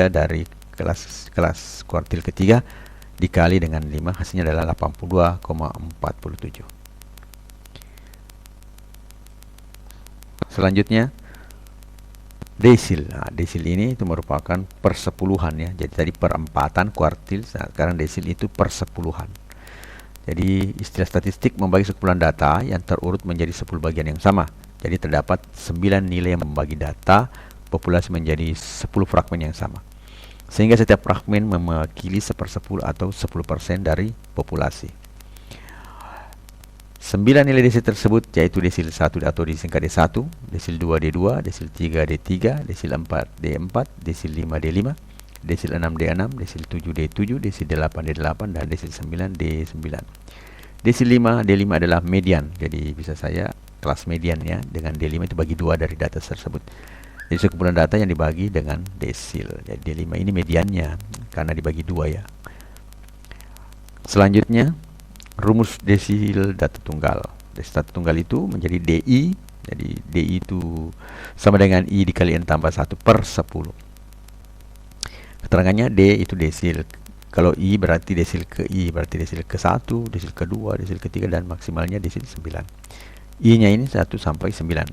dari kelas kuartil ketiga dikali dengan 5, hasilnya adalah 82,47. Selanjutnya desil. Nah, desil ini itu merupakan persepuluhan ya. Jadi tadi perempatan kuartil, sekarang desil itu persepuluhan. Jadi istilah statistik membagi sekumpulan data yang terurut menjadi 10 bagian yang sama. Jadi terdapat 9 nilai yang membagi data populasi menjadi 10 fragmen yang sama. Sehingga setiap fragmen mewakili 1/10 atau 10% dari populasi. 9 nilai desil tersebut yaitu desil 1 atau disingkat D1, desil 2 D2, desil 3 D3, desil 4 D4, desil 5 D5, desil 6 D6, desil 7 D7, desil 8 D8, dan desil 9 D9. Desil 5 D5 adalah median, jadi bisa saya kelas median ya, dengan D5 itu bagi 2 dari data tersebut. Jadi sekumpulan data yang dibagi dengan desil. Jadi D5 ini mediannya karena dibagi 2 ya. Selanjutnya rumus desil data tunggal. Desil data tunggal itu menjadi DI. Jadi DI itu sama dengan I dikali N tambah 1/10. Keterangannya D itu desil. Kalau I berarti desil ke I, berarti desil ke 1, desil ke 2, desil ke 3, dan maksimalnya desil 9. I-nya ini 1 sampai 9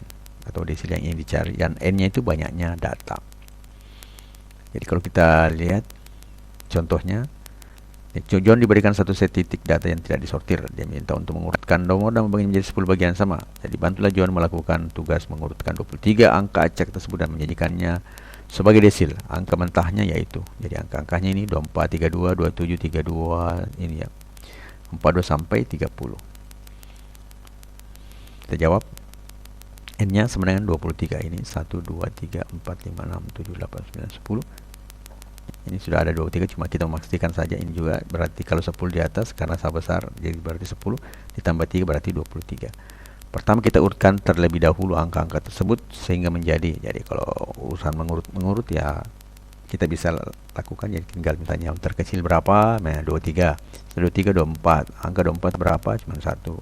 atau desil yang ingin dicari, dan N-nya itu banyaknya data. Jadi kalau kita lihat contohnya, John diberikan satu set titik data yang tidak disortir. Dia minta untuk mengurutkan nomor dan membagi menjadi 10 bagian sama. Jadi bantulah John melakukan tugas mengurutkan 23 angka acak tersebut dan menjadikannya sebagai desil. Angka mentahnya yaitu, jadi angka-angkanya ini 24, 32, 27, 32 ini ya, 42 sampai 30. Kita jawab. N-nya sama dengan 23 ini 1, 2, 3, 4, 5, 6, 7, 8, 9, 10. Ini sudah ada 23, cuma kita memastikan saja. Ini juga berarti kalau 10 di atas karena sama besar, jadi berarti 10 ditambah 3 berarti 23. Pertama kita urutkan terlebih dahulu angka-angka tersebut sehingga menjadi. Jadi kalau urusan mengurut ya kita bisa lakukan, jadi tinggal misalnya yang terkecil berapa, nah 23, 23, 24, angka 24 berapa, cuma 1,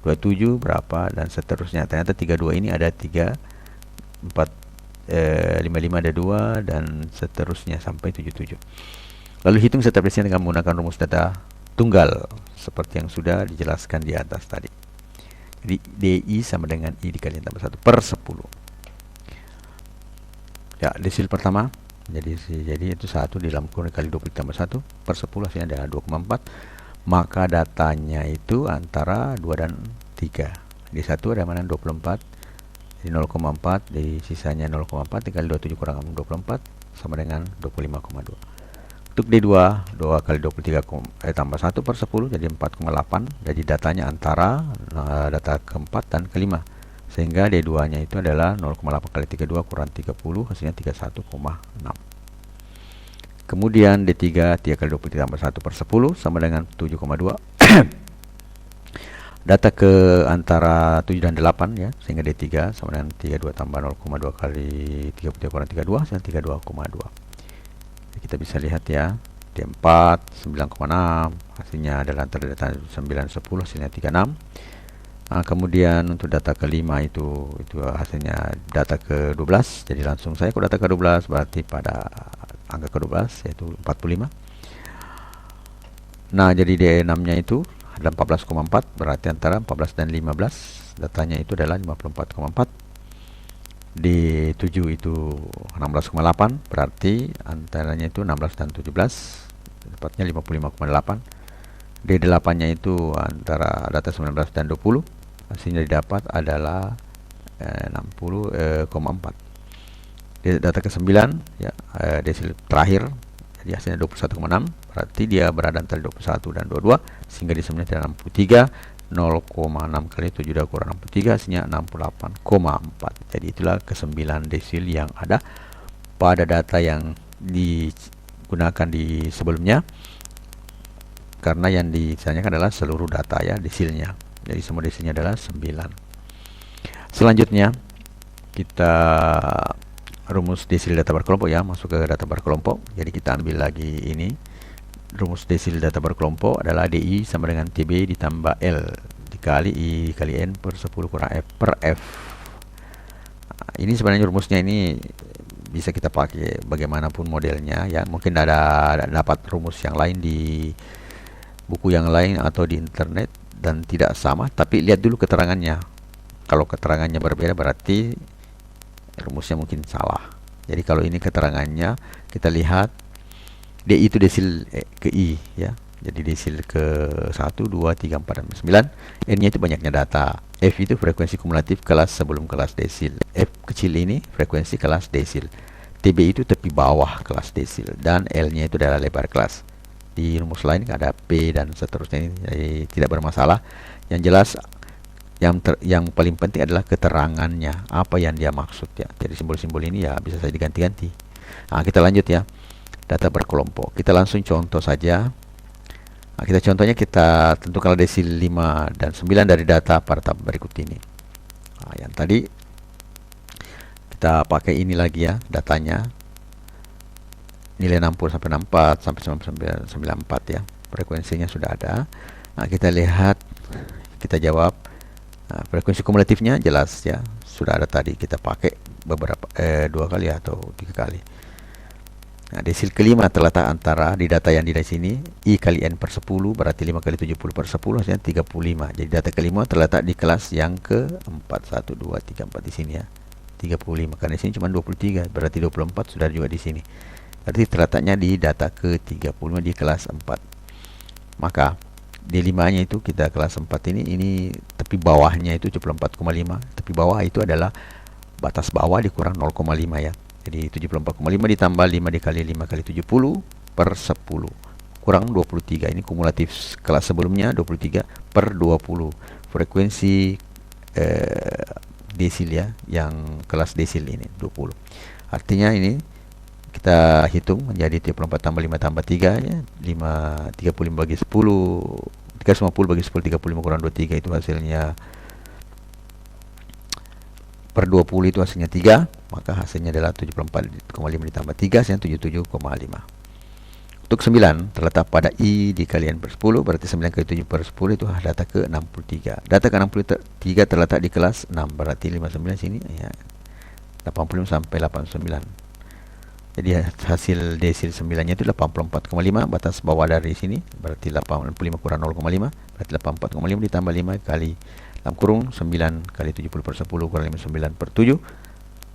27 berapa, dan seterusnya. Ternyata 32 ini ada 3, 4, 55 ada 2, dan seterusnya sampai 77. Lalu hitung setiap desilnya dengan menggunakan rumus data tunggal seperti yang sudah dijelaskan di atas tadi. Jadi DI sama dengan I dikali tambah 1/10. Ya, desil pertama jadi itu 1 di dalam kurung kali 20 tambah 1/10, hasilnya adalah 2,4. Maka datanya itu antara 2 dan 3. Di 1 ada mana 24, di 0,4, di sisanya 0,4 dikali 27 kurang 24 sama dengan 25,2. Untuk D2, 2 kali 23 tambah 1/10 jadi 4,8. Jadi datanya antara data keempat dan kelima, sehingga D2 nya itu adalah 0,8 kali 32 kurang 30, hasilnya 31,6. Kemudian D3, 3 kali 23 tambah 1/10 sama dengan 7,2. Data ke antara 7 dan 8 ya, sehingga D3 sama dengan 32 tambah 0,2 kali 33 kurang 32, hasilnya 32,2. Kita bisa lihat ya, D4 9,6, hasilnya adalah antara data 9, 10, hasilnya 36. Nah, kemudian untuk data kelima itu hasilnya data ke-12. Jadi langsung saya ke data ke-12 berarti pada angka ke-12 yaitu 45. Nah, jadi D6 nya itu ada 14,4, berarti antara 14 dan 15. Datanya itu adalah 54,4. D7 itu 16,8, berarti antaranya itu 16 dan 17, tepatnya 55,8. D8 nya itu antara data 19 dan 20, hasilnya didapat adalah 60,4. data ke-9 ya, desil terakhir, jadi hasilnya 21,6, berarti dia berada antara 21 dan 22, sehingga di sini ada 63, 0,6 kali 7 kurang 63, hasilnya 68,4. Jadi itulah ke-9 desil yang ada pada data yang digunakan di sebelumnya, karena yang ditanyakan adalah seluruh data ya, desilnya. Jadi semua desilnya adalah 9. Selanjutnya kita rumus desil data berkelompok ya, masuk ke data berkelompok. Jadi kita ambil lagi ini, rumus desil data berkelompok adalah DI sama dengan TB ditambah L dikali I dikali N per 10 kurang F per F. Nah, ini sebenarnya rumusnya ini bisa kita pakai bagaimanapun modelnya ya. Mungkin ada dapat rumus yang lain di buku yang lain atau di internet dan tidak sama, tapi lihat dulu keterangannya. Kalau keterangannya berbeda berarti rumusnya mungkin salah. Jadi kalau ini keterangannya, kita lihat D itu desil ke I ya. Jadi desil ke 1, 2, 3, 4, dan 9. N nya itu banyaknya data. F itu frekuensi kumulatif kelas sebelum kelas desil. F kecil ini frekuensi kelas desil. TB itu tepi bawah kelas desil. Dan L nya itu adalah lebar kelas. Di rumus lain ada P dan seterusnya, ini jadi tidak bermasalah. Yang jelas yang paling penting adalah keterangannya, apa yang dia maksud ya. Jadi simbol-simbol ini ya bisa saja diganti-ganti. Nah, kita lanjut ya. Data berkelompok. Kita langsung contoh saja. Nah, contohnya kita tentukan desil 5 dan 9 dari data pada tab berikut ini. Nah, yang tadi kita pakai ini lagi ya, datanya. Nilai 60 sampai 64 sampai 94 ya. Frekuensinya sudah ada. Nah, kita lihat, kita jawab. Nah, frekuensi kumulatifnya jelas ya, sudah ada tadi, kita pakai beberapa 2 kali atau 3 kali. Nah, desil kelima terletak antara di data yang di sini I kali N per 10, berarti 5 kali 70 per 10 hasilnya 35. Jadi data kelima terletak di kelas yang ke-4, 1, 2, 3, 4 di sini ya. 35, karena di sini cuma 23, berarti 24 sudah juga di sini. Berarti terletaknya di data ke-35 di kelas 4. Maka D5 nya itu kita kelas 4 ini tepi bawahnya itu 74,5. Tepi bawah itu adalah batas bawah dikurang 0,5 ya. Jadi 74,5 ditambah 5 dikali 5 kali 70 per 10 kurang 23. Ini kumulatif kelas sebelumnya 23 per 20. Frekuensi desil ya, yang kelas desil ini 20. Artinya ini kita hitung menjadi 34 tambah 5 tambah 3 ya, 35 bagi 10, 350 bagi 10, 35 kurang 23 itu hasilnya per 20 itu hasilnya 3, maka hasilnya adalah 74,5 ditambah 3 hasilnya 77,5. Untuk 9 terletak pada I dikali N per 10, berarti 9 kali 7 per 10 itu data ke 63. Data ke 63 terletak di kelas 6, berarti 59 sini ya, 85 sampai 89. Jadi hasil desil 9-nya itu 84,5, batas bawah dari sini berarti 85 kurang 0,5, berarti 84,5 ditambah 5 kali dalam kurung 9 kali 70 per 10 kurang 59 per 7.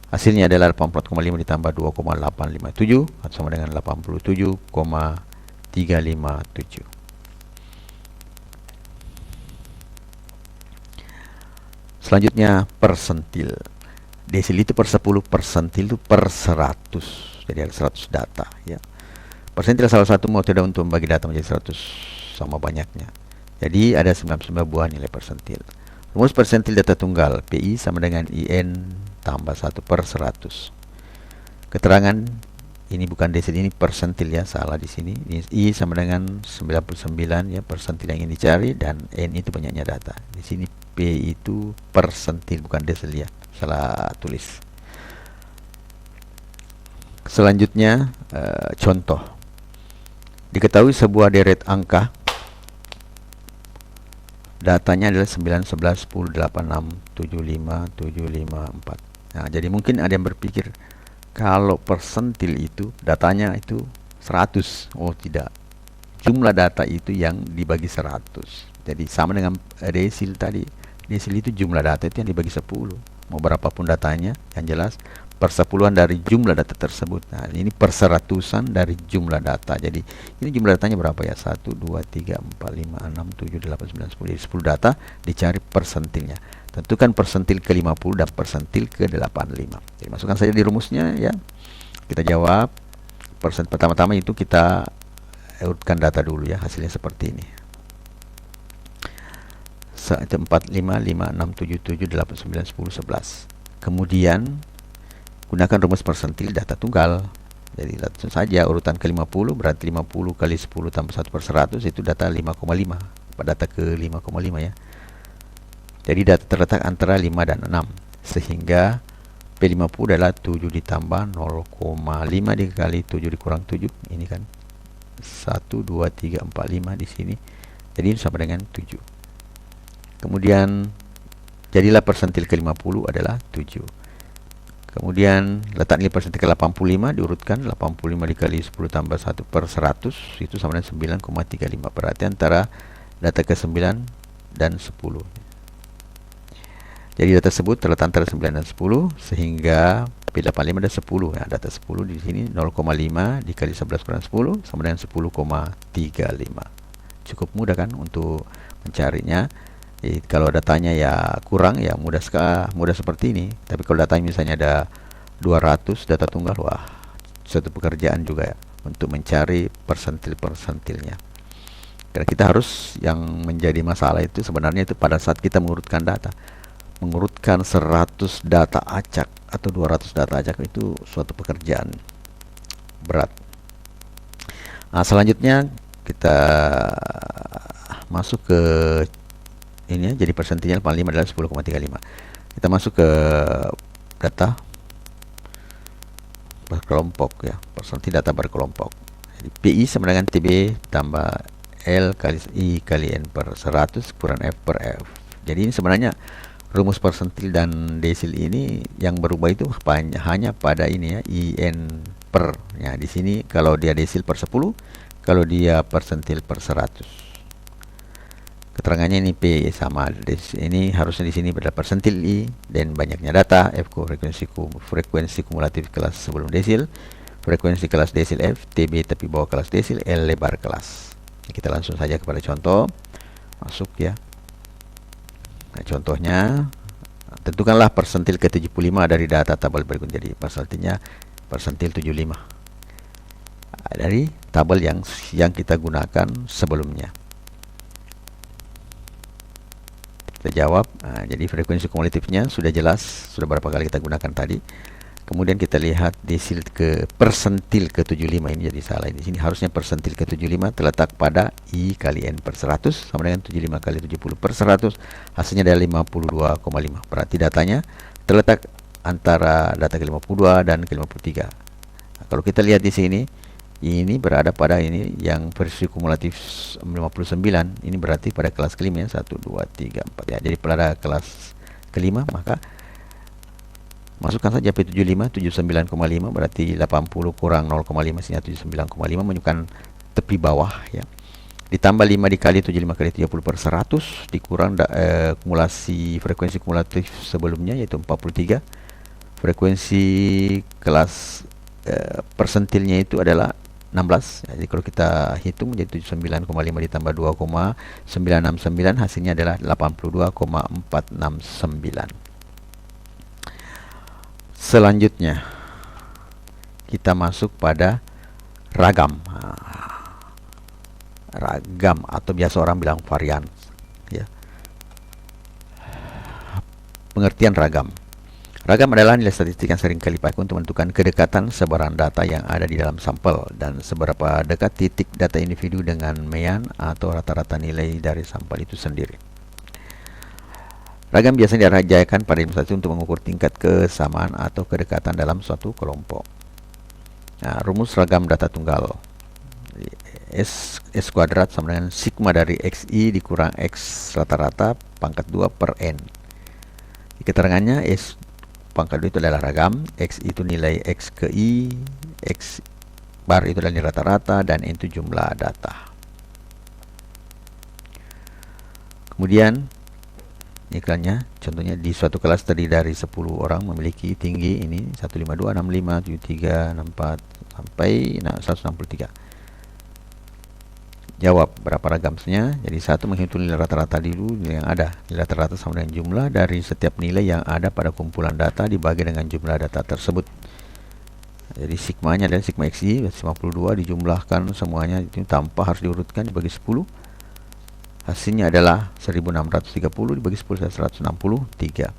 Hasilnya adalah 84,5 ditambah 2,857 atau sama dengan 87,357. Selanjutnya persentil. Desil itu per 10, persentil itu per 100. Jadi ada 100 data ya. Persentil salah satu metode untuk membagi data menjadi 100 sama banyaknya. Jadi ada 99 buah nilai persentil. Rumus persentil data tunggal PI sama dengan IN tambah 1 per 100. Keterangan ini bukan desil, ini persentil ya, salah di sini. Ini I sama dengan 99 ya, persentil yang ingin dicari, dan N itu banyaknya data. Di sini P itu persentil bukan desil ya, salah tulis. Selanjutnya contoh. Diketahui sebuah deret angka datanya adalah 9, 11, 10, 8, 6, 7, 5, 7, 5, 4. Nah, jadi mungkin ada yang berpikir kalau persentil itu datanya itu 100. Oh tidak, jumlah data itu yang dibagi 100. Jadi sama dengan desil tadi. Desil itu jumlah data itu yang dibagi 10. Mau berapapun datanya, yang jelas persepuluhan dari jumlah data tersebut. Nah, ini perseratusan dari jumlah data. Jadi ini jumlah datanya berapa ya? 1, 2, 3, 4, 5, 6, 7, 8, 9, 10. Jadi 10 data dicari persentilnya. Tentukan persentil ke-50 dan persentil ke-85. Jadi masukkan saja di rumusnya ya. Kita jawab. Pertama-tama itu kita urutkan data dulu ya, hasilnya seperti ini. 4, 5, 5, 6, 7, 7, 8, 9, 10, 11. Kemudian gunakan rumus persentil data tunggal. Jadi langsung saja urutan ke-50 berarti 50 kali 10 tambah 1 per 100 itu data 5,5. Data ke 5,5 ya. Jadi data terletak antara 5 dan 6. Sehingga P50 adalah 7 ditambah 0,5 dikali 7 dikurang 7. Ini kan 1, 2, 3, 4, 5 di sini. Jadi ini sama dengan 7. Kemudian jadilah persentil ke-50 adalah 7. Kemudian letak nilai persentil ke-85 diurutkan. 85 dikali 10 tambah 1 per 100 itu sama dengan 9,35. Berarti antara data ke-9 dan 10. Jadi data tersebut terletak antara 9 dan 10 sehingga P85 ada 10 ya. Data 10 di sini 0,5 dikali 11 kurang 10 sama dengan 10,35. Cukup mudah kan untuk mencarinya. Jadi, kalau datanya ya kurang ya mudah seperti ini. Tapi kalau datanya misalnya ada 200 data tunggal, wah, suatu pekerjaan juga ya untuk mencari persentil-persentilnya. Karena kita harus, yang menjadi masalah itu sebenarnya itu pada saat kita mengurutkan data. Mengurutkan 100 data acak atau 200 data acak itu suatu pekerjaan berat. Nah, selanjutnya kita masuk ke ini ya, jadi persentilnya 85 adalah 10,35. Kita masuk ke data berkelompok ya, persentil data berkelompok. Jadi PI sama dengan TB tambah L kali I kali N per 100 kurang F per F. Jadi ini sebenarnya rumus persentil dan desil ini yang berubah itu hanya pada ini ya, IN per. Ya, di sini kalau dia desil per 10, kalau dia persentil per 100. Keterangannya ini P sama ini harusnya di sini pada persentil I dan banyaknya data, F frekuensi kumulatif kelas sebelum desil, frekuensi kelas desil F, TB tapi bawah kelas desil, L lebar kelas. Kita langsung saja kepada contoh. Masuk ya. Nah, contohnya tentukanlah persentil ke-75 dari data tabel berikut. Jadi persentilnya persentil 75 dari tabel yang kita gunakan sebelumnya. Kita jawab. Nah, jadi frekuensi kumulatifnya sudah jelas, sudah berapa kali kita gunakan tadi. Kemudian kita lihat desil ke persentil ke-75 ini jadi salah. Di sini harusnya persentil ke-75 terletak pada I kali N per 100 sama dengan 75 kali 70 per 100. Hasilnya adalah 52,5. Berarti datanya terletak antara data ke-52 dan ke-53. Nah, kalau kita lihat di sini, ini berada pada ini yang versi kumulatif 59. Ini berarti pada kelas kelima ya, 1, 2, 3, 4 ya. Jadi pada kelas kelima maka masukkan saja P75 79,5 berarti 80 kurang 0,5 sehingga 79,5 menunjukkan tepi bawah ya. Ditambah 5 dikali 75 kali 30 per 100 dikurang kumulasi frekuensi kumulatif sebelumnya yaitu 43. Frekuensi kelas persentilnya itu adalah 16. Jadi kalau kita hitung menjadi 79,5 ditambah 2,969 hasilnya adalah 82,469. Selanjutnya kita masuk pada ragam. Ragam atau biasa orang bilang varian ya. Pengertian ragam. Ragam adalah nilai statistik yang sering kali dipakai untuk menentukan kedekatan sebaran data yang ada di dalam sampel dan seberapa dekat titik data individu dengan mean atau rata-rata nilai dari sampel itu sendiri. Ragam biasanya dirajakan pada ilmu statistik untuk mengukur tingkat kesamaan atau kedekatan dalam suatu kelompok. Nah, rumus ragam data tunggal. S kuadrat sama dengan sigma dari XI dikurang X rata-rata pangkat 2 per N. Keterangannya S pangkat 2 itu adalah ragam, X itu nilai X ke I, X bar itu adalah nilai rata-rata, dan N itu jumlah data. Kemudian iklannya, contohnya di suatu kelas terdiri dari 10 orang memiliki tinggi ini 152, 65, 73, 64 sampai 163. jawab berapa ragamnya. Jadi satu menghitung nilai rata-rata dulu, nilai yang ada. Nilai rata-rata sama dengan jumlah dari setiap nilai yang ada pada kumpulan data dibagi dengan jumlah data tersebut. Jadi sigmanya adalah sigma xi 52 dijumlahkan semuanya itu tanpa harus diurutkan dibagi 10. Hasilnya adalah 1630 dibagi 10 163.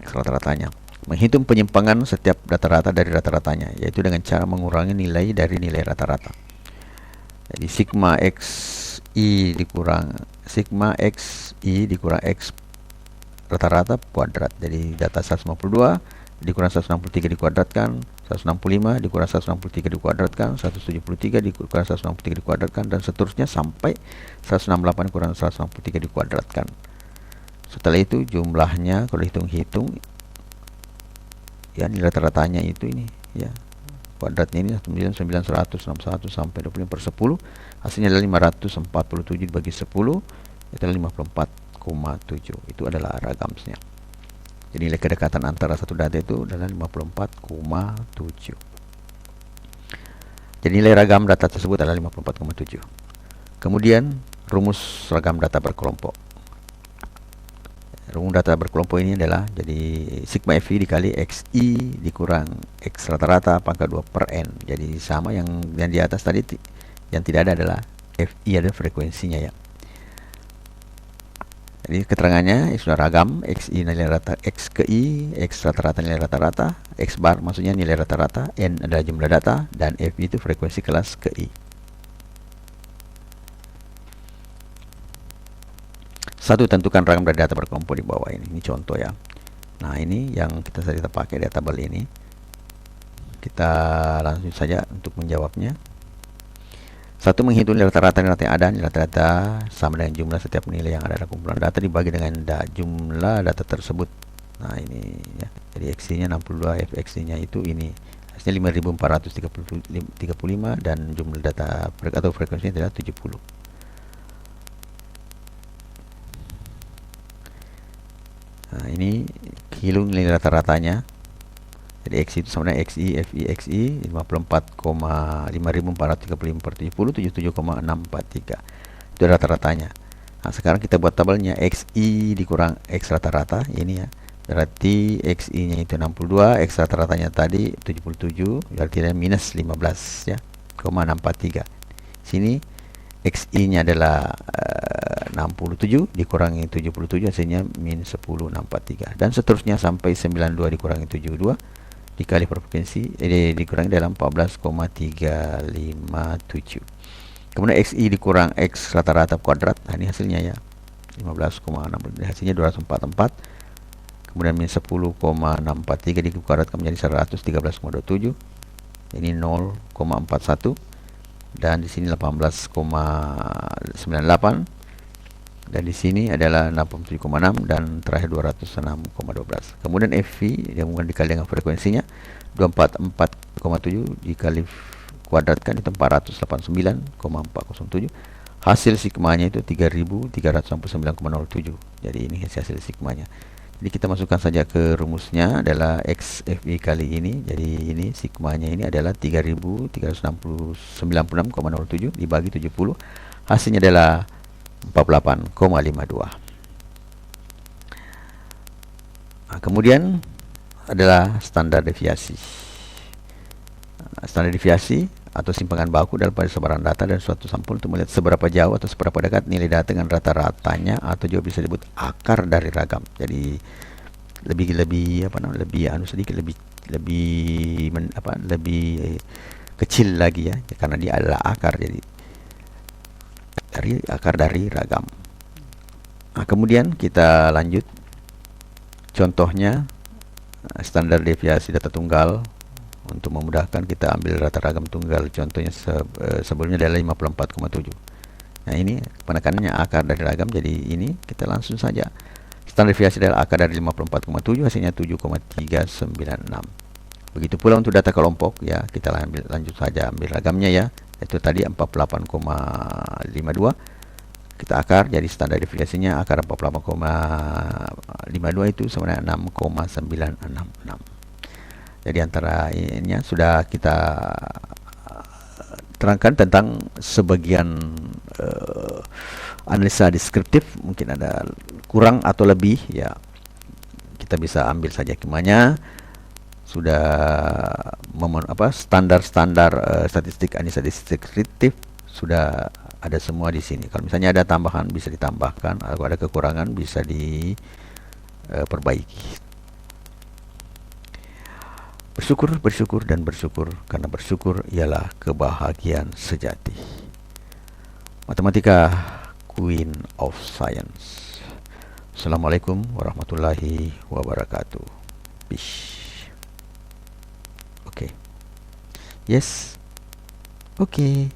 Rata-ratanya. Menghitung penyimpangan setiap data-rata dari rata-ratanya, yaitu dengan cara mengurangi nilai dari nilai rata-rata. Jadi sigma xi dikurang x rata-rata kuadrat. Jadi data 152 dikurang 163 dikuadratkan, 165 dikurang 163 dikuadratkan, 173 dikurang 163 dikuadratkan, dan seterusnya sampai 168 kurang 163 dikuadratkan. Setelah itu jumlahnya kalau hitung-hitung ya nilai rata-ratanya itu ini ya, kuadratnya ini 99161 sampai 25/10, hasilnya adalah 547 dibagi 10 itu adalah 54,7. Itu adalah ragamnya. Jadi nilai kedekatan antara satu data itu adalah 54,7. Jadi nilai ragam data tersebut adalah 54,7. Kemudian rumus ragam data berkelompok. Rumus data berkelompok ini adalah jadi sigma fi dikali xi dikurang x rata-rata pangkat 2 per n. Jadi sama yang di atas tadi, yang tidak ada adalah fi adalah frekuensinya ya. Jadi keterangannya sudah ragam, xi nilai rata, x ke i, x rata-rata nilai rata-rata, x bar maksudnya nilai rata-rata, n adalah jumlah data, dan fi itu frekuensi kelas ke i. Satu, tentukan ragam dari data berkelompok di bawah ini. Ini contoh ya. Nah, ini yang kita pakai di tabel ini. Kita langsung saja untuk menjawabnya. Satu, menghitung nilai rata-rata yang ada. Nilai rata-rata sama dengan jumlah setiap nilai yang ada dalam kumpulan data dibagi dengan jumlah data tersebut. Nah, ini ya. Jadi xi-nya 62, fxi-nya itu ini. Hasilnya 5435 dan jumlah data atau frekuensinya adalah 70. Nah, ini kilo nilai rata-ratanya. Jadi x itu sama dengan xi, fi, xi 54,5435/70 77,643. Itu rata-ratanya. Nah, sekarang kita buat tabelnya. Xi dikurang x rata-rata ini ya. Berarti xi-nya itu 62, x rata-ratanya tadi 77, berarti ada minus 15 ya, 643. Sini xi-nya adalah 67 dikurangi 77, hasilnya min 10,643, dan seterusnya sampai 92 dikurangi 72 dikali frekuensi dikurangi dalam 14,357. Kemudian xi dikurang x rata-rata kuadrat. Nah, ini hasilnya ya 15,6, hasilnya 244. Kemudian min 10,643 dikuadratkan menjadi 113,27. Ini 0,41. Dan di sini 18,98, dan di sini adalah 67,6, dan terakhir 206,12. Kemudian FV yang mungkin dikali dengan frekuensinya 244,7 dikali kuadratkan itu 489,407. Hasil sigmanya itu 3369,07. Jadi ini hasil sigmanya. Jadi kita masukkan saja ke rumusnya adalah XFI kali ini. Jadi ini sigmanya ini adalah 3396,07 dibagi 70. Hasilnya adalah 48,52. Nah, kemudian adalah standar deviasi. Standar deviasi atau simpangan baku dalam persebaran data dan suatu sampel untuk melihat seberapa jauh atau seberapa dekat nilai data dengan rata-ratanya, atau juga bisa disebut akar dari ragam. Jadi lebih kecil lagi ya, karena dia adalah akar, jadi dari akar dari ragam. Nah, kemudian kita lanjut contohnya standar deviasi data tunggal. Untuk memudahkan kita ambil rata ragam tunggal. Contohnya sebelumnya adalah 54,7. Nah, ini penekanannya akar dari ragam. Jadi ini kita langsung saja. Standar deviasi adalah akar dari 54,7, hasilnya 7,396. Begitu pula untuk data kelompok ya, kita lanjut saja ambil ragamnya ya. Itu tadi 48,52. Kita akar, jadi standar deviasinya akar 48,52 itu sama dengan 6,966. Jadi antara ini sudah kita terangkan tentang sebagian analisa deskriptif mungkin ada kurang atau lebih, ya kita bisa ambil saja hikmahnya. Sudah standar-standar statistik analisa deskriptif sudah ada semua di sini. Kalau misalnya ada tambahan bisa ditambahkan, atau ada kekurangan bisa diperbaiki. Bersyukur, bersyukur, dan bersyukur, karena bersyukur ialah kebahagiaan sejati. Matematika, Queen of Science. Assalamualaikum warahmatullahi wabarakatuh. Peace. Oke. Yes. Oke.